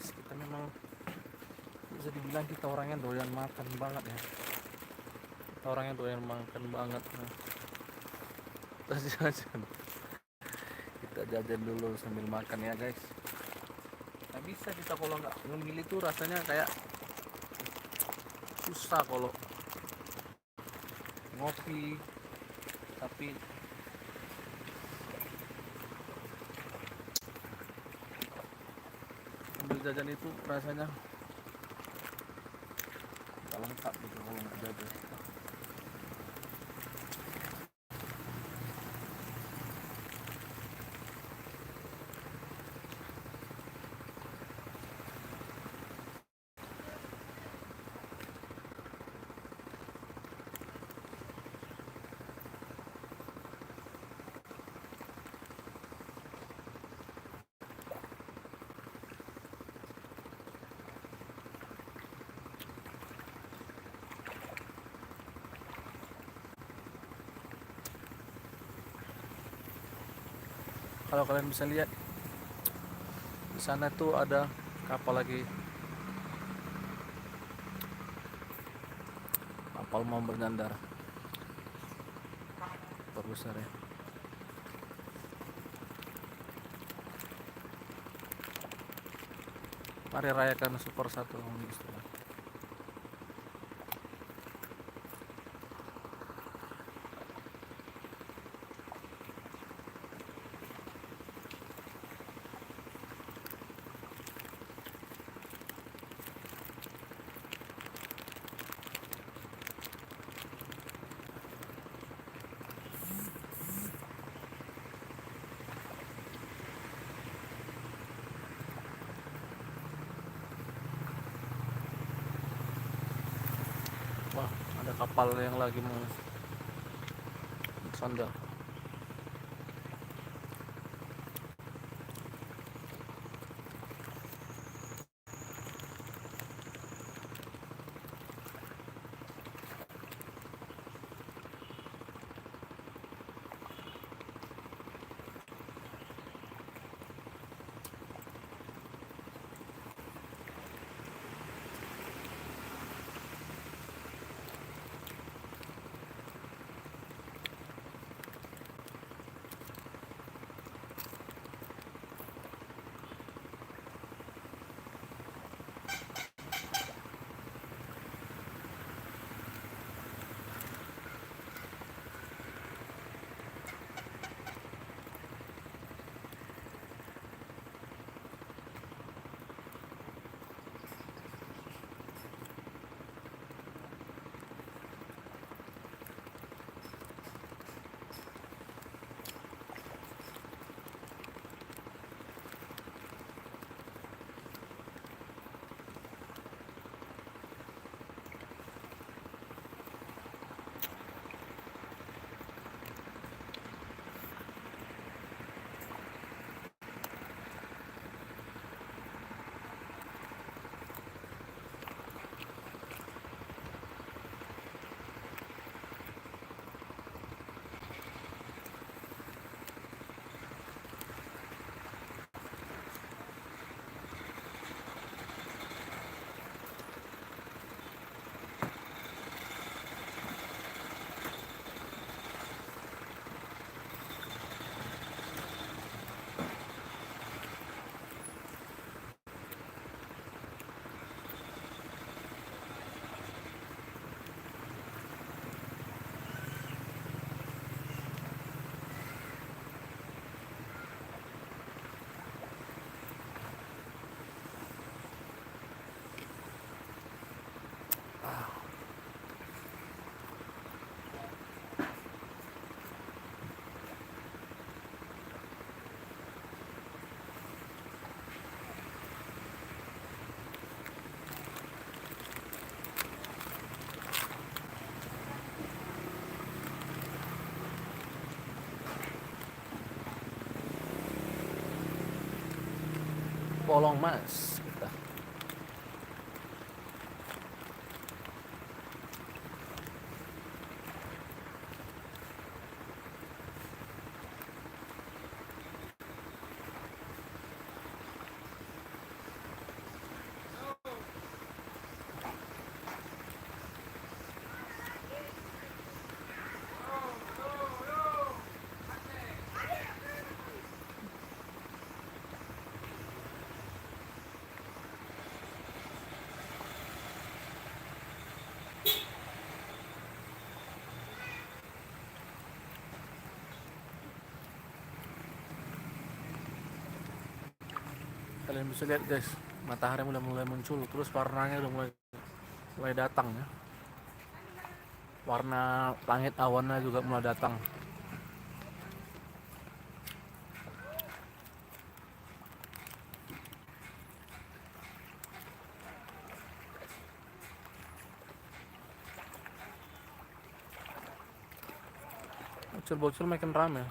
guys, kita memang bisa dibilang kita orangnya doyan makan banget ya, kita orangnya doyan makan banget. Nah, kita jajan, kita jajan dulu sambil makan ya guys. Nggak bisa kita kalau nggak memilih tuh rasanya kayak susah kalau ngopi tapi sambil jajan itu rasanya nggak lengkap gitu kalau nggak jajan. Kalau kalian bisa lihat di sana tuh ada kapal lagi, kapal mau bersandar besar ya. Mari rayakan Super 1 istilah. Wah, ada kapal yang lagi mau bersandar. Polong Mas kita. Kalian bisa lihat guys, matahari udah mulai muncul, terus warnanya udah mulai datang ya. Warna langit awannya juga mulai datang. Bocil-bocil makin rame.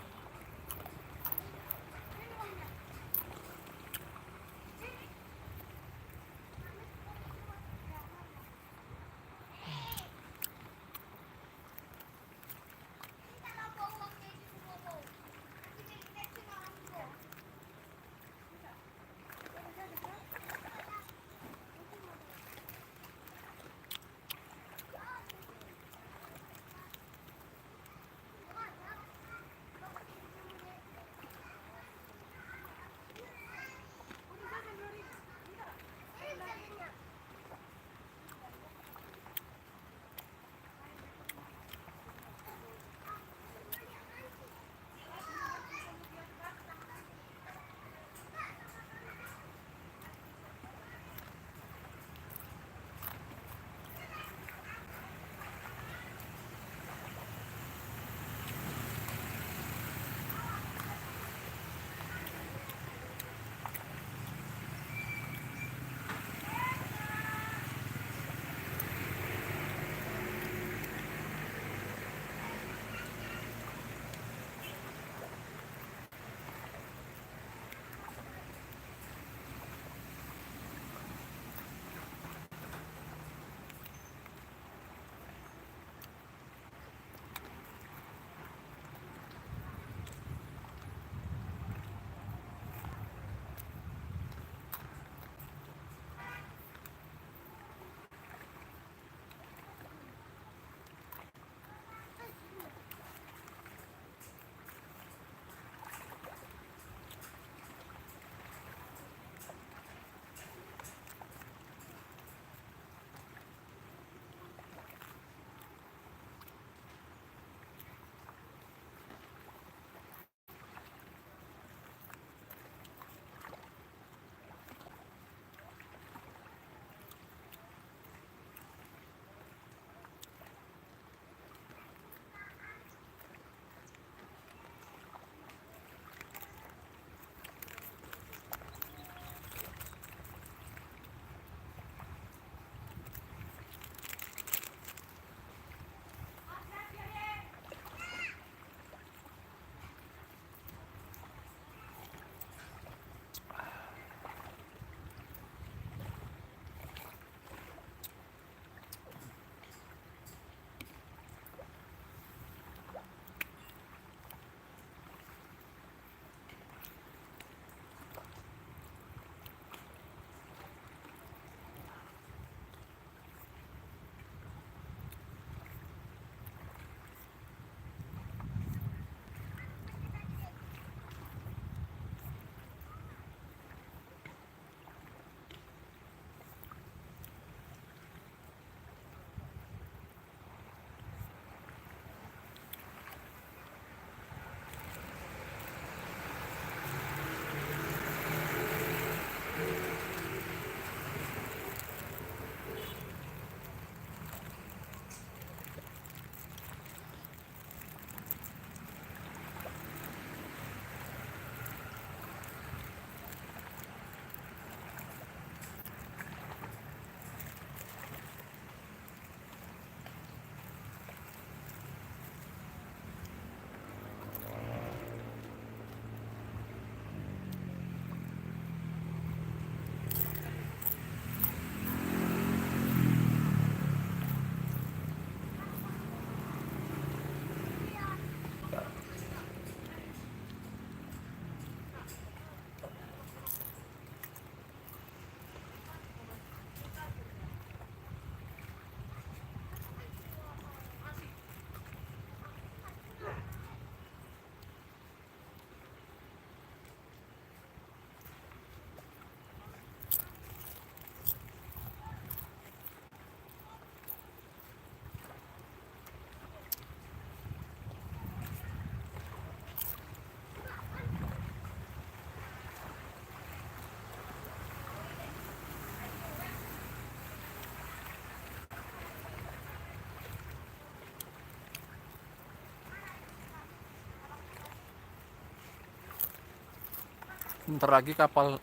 Bentar lagi kapal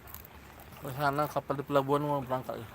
ke sana, kapal di pelabuhan mau berangkat ya.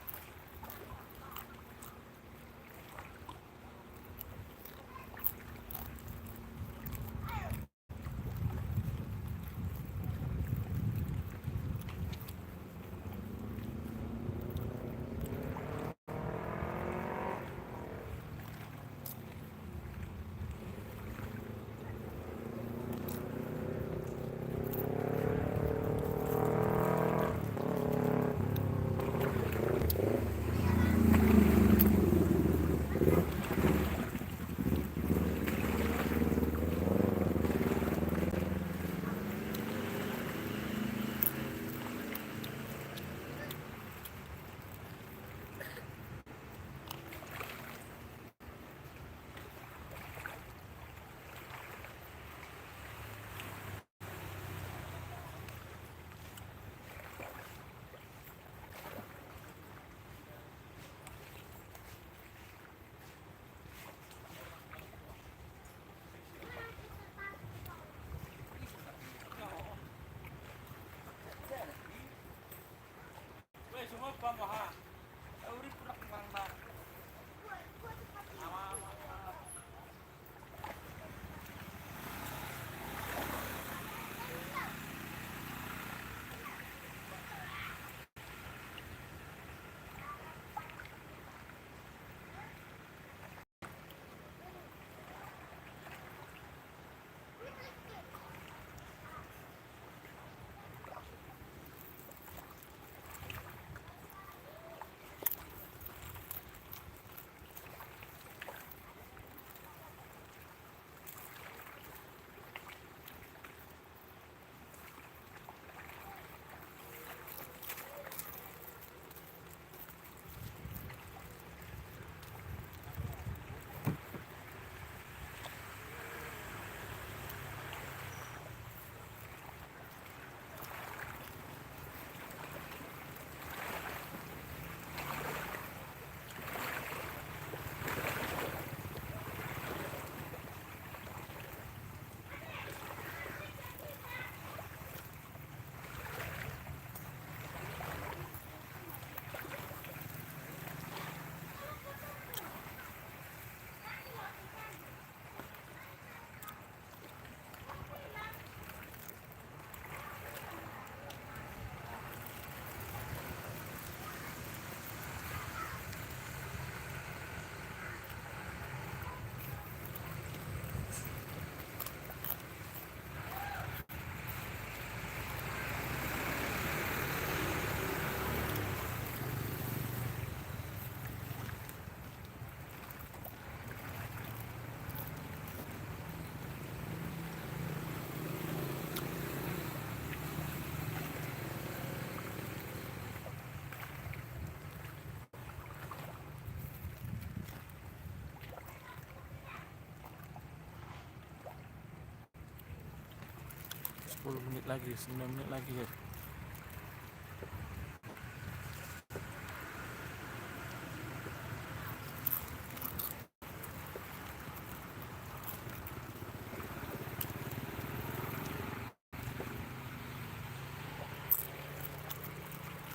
Sepuluh menit lagi, 9 menit lagi ya.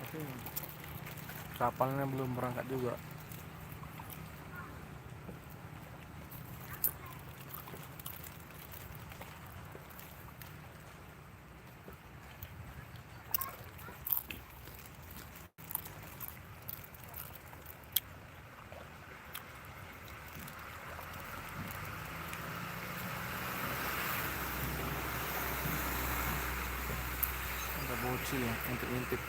Tapi kapalnya belum berangkat juga. Ada bocil ya, intip-intip.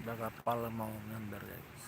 Ada kapal mau ngandar guys.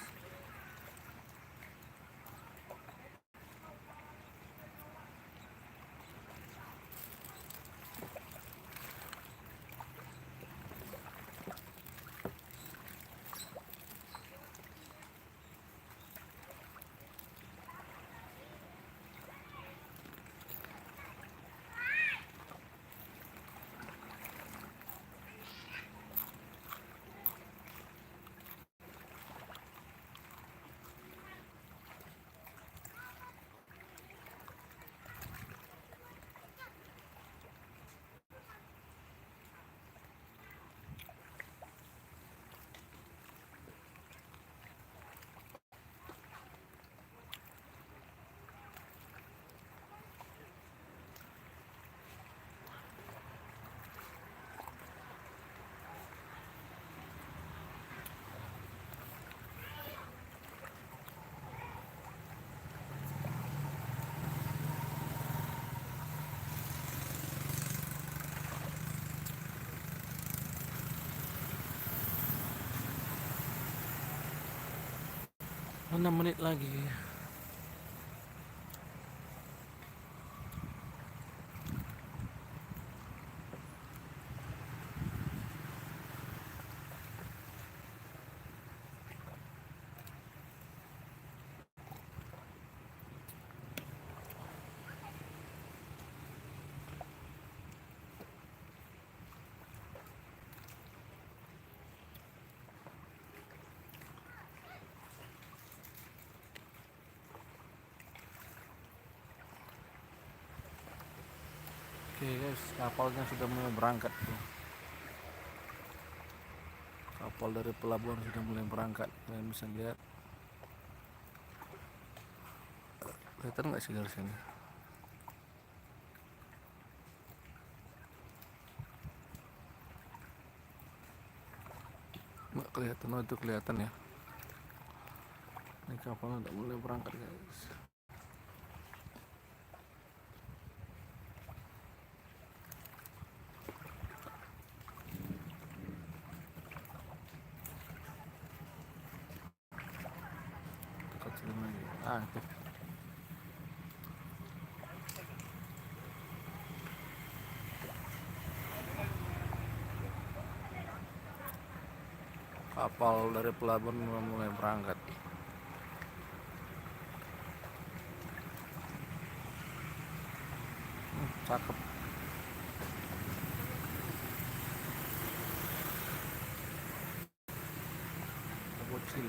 6 menit lagi. Oke guys, kapalnya sudah mulai berangkat tuh. Kapal dari pelabuhan sudah mulai berangkat. Kalian bisa lihat. Kelihatan nggak sih dari sini? Nggak kelihatan, oh itu kelihatan ya. Ini kapalnya udah mulai berangkat guys. Dekat sini lagi. Itu. Kapal dari pelabuhan mulai berangkat. Cakep. Bocil.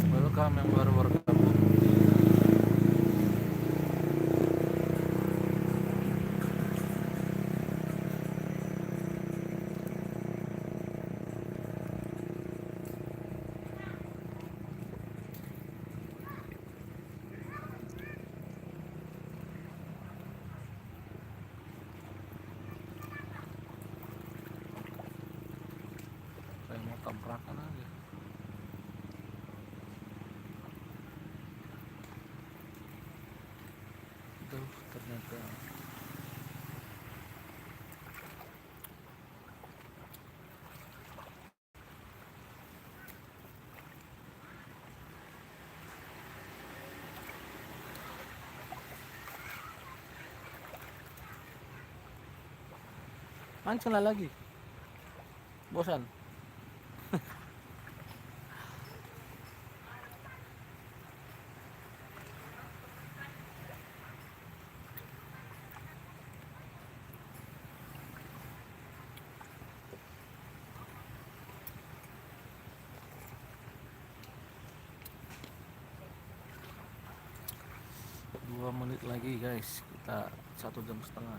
Welcome yang baru bergabung. Saya mau tabrakan aja. Tuh ternyata mancinglah lagi. Bosan. Dua menit lagi guys, kita 1,5 jam.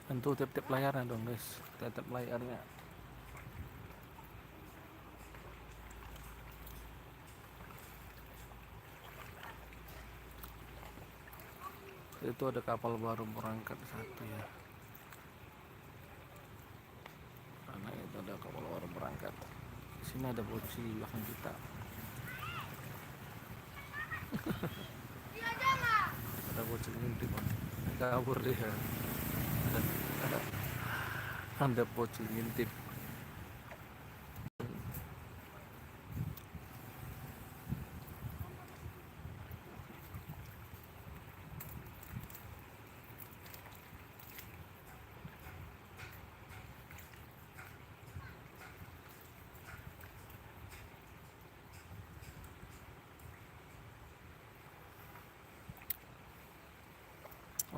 Tentu tiap-tiap layarnya dong guys, tiap-tiap layarnya. Itu ada kapal baru berangkat satu ya. Karena itu ada kapal baru berangkat. Di sini ada bocil di belakang kita. Dia ada nggak? bocil ngintip, Bang. Kabur dia. Ada, ada bocil ngintip.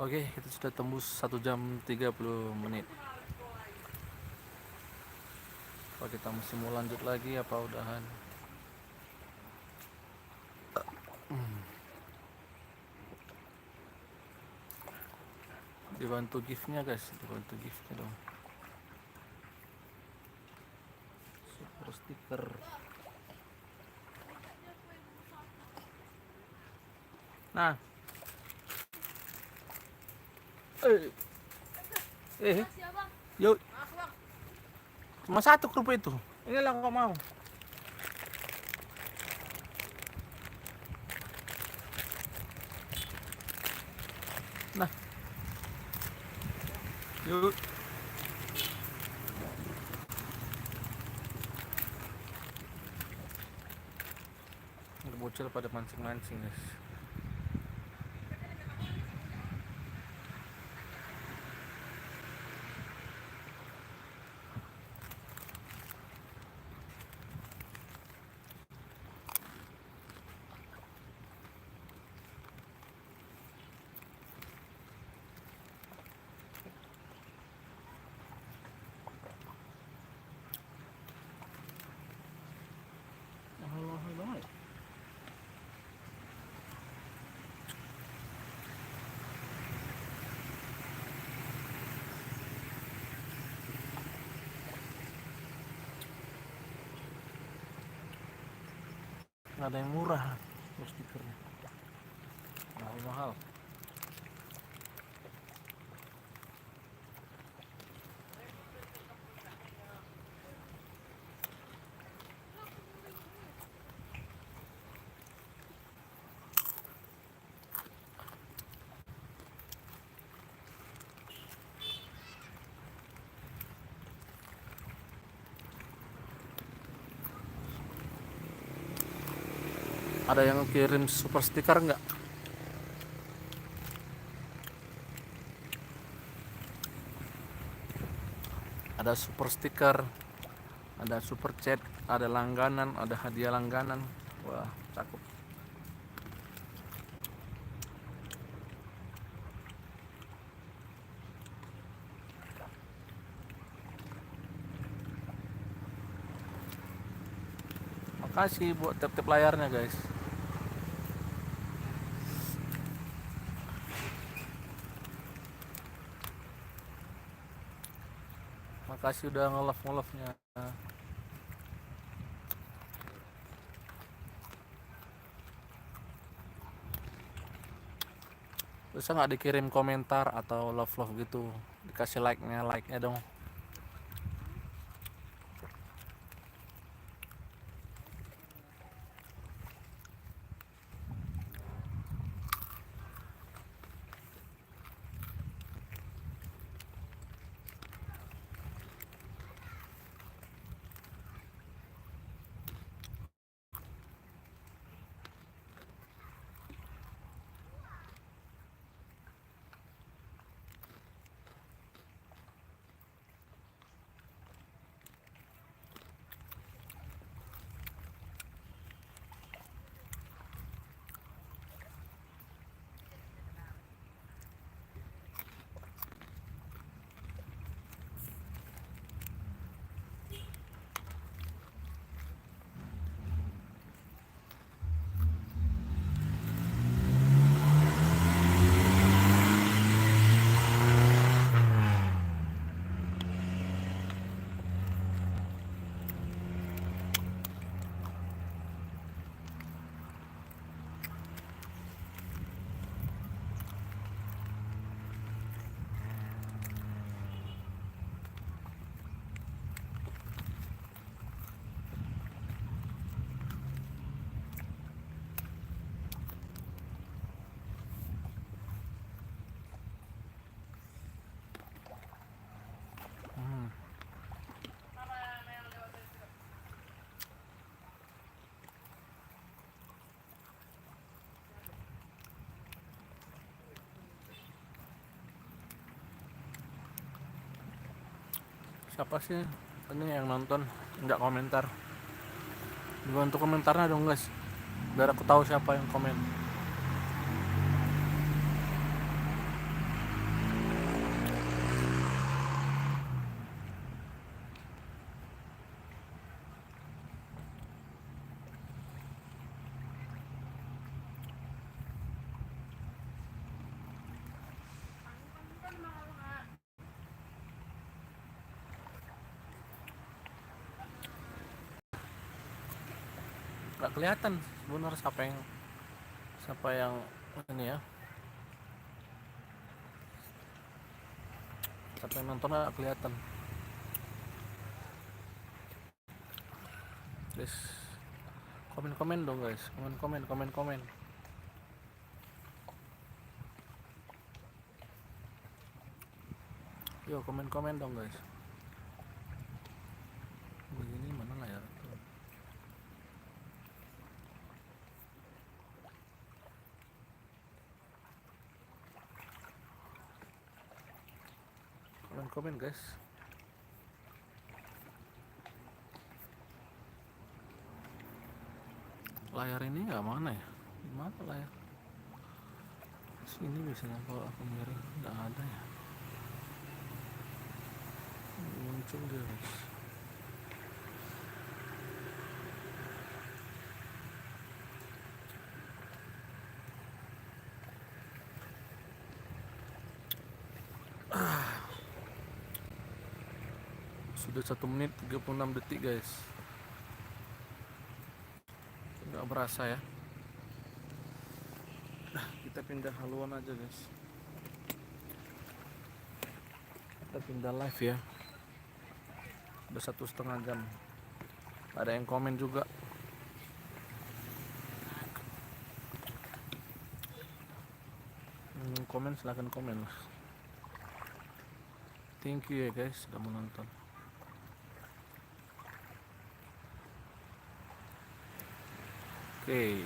Oke, kita sudah tembus 1 jam 30 menit. Apa kita masih mau lanjut lagi apa udahan? Dibantu giftnya guys, dibantu giftnya dong. Super stiker. Nah, yuk, cuma satu kerupuk itu. Inilah kau mau. Nah, yuk. Bocil pada mancing-mancing guys. Mahal-mahal banget. Nggak ada yang murah stikernya, mahal-mahal. Ada yang kirim super stiker nggak? Ada super stiker, ada super chat, ada langganan, ada hadiah langganan. Wah, cakep. Makasih buat tap-tap layarnya guys. Makasih udah nge-love-nya. Bisa nggak dikirim komentar atau love gitu, dikasih like-nya dong. Siapa sih ini yang nonton nggak komentar? Dibantu komentarnya dong guys, biar aku tahu siapa yang komen. Nggak kelihatan sebenarnya siapa yang ini ya, siapa yang nonton nggak kelihatan guys. Komen dong guys, komen. Yo komen dong guys. Begini mana layar tuh? Komen guys. Layar ini nggak mana ya? Mana layar? Sini biasanya kalau aku miring nggak ada ya. Muncul dia guys. Sudah 1 menit 36 detik guys. Nggak berasa ya. Nah, kita pindah haluan aja guys. Kita pindah live ya. Udah 1,5 jam. Ada yang komen juga. Komen silahkan komen lah. Thank you ya guys sudah menonton. Oke.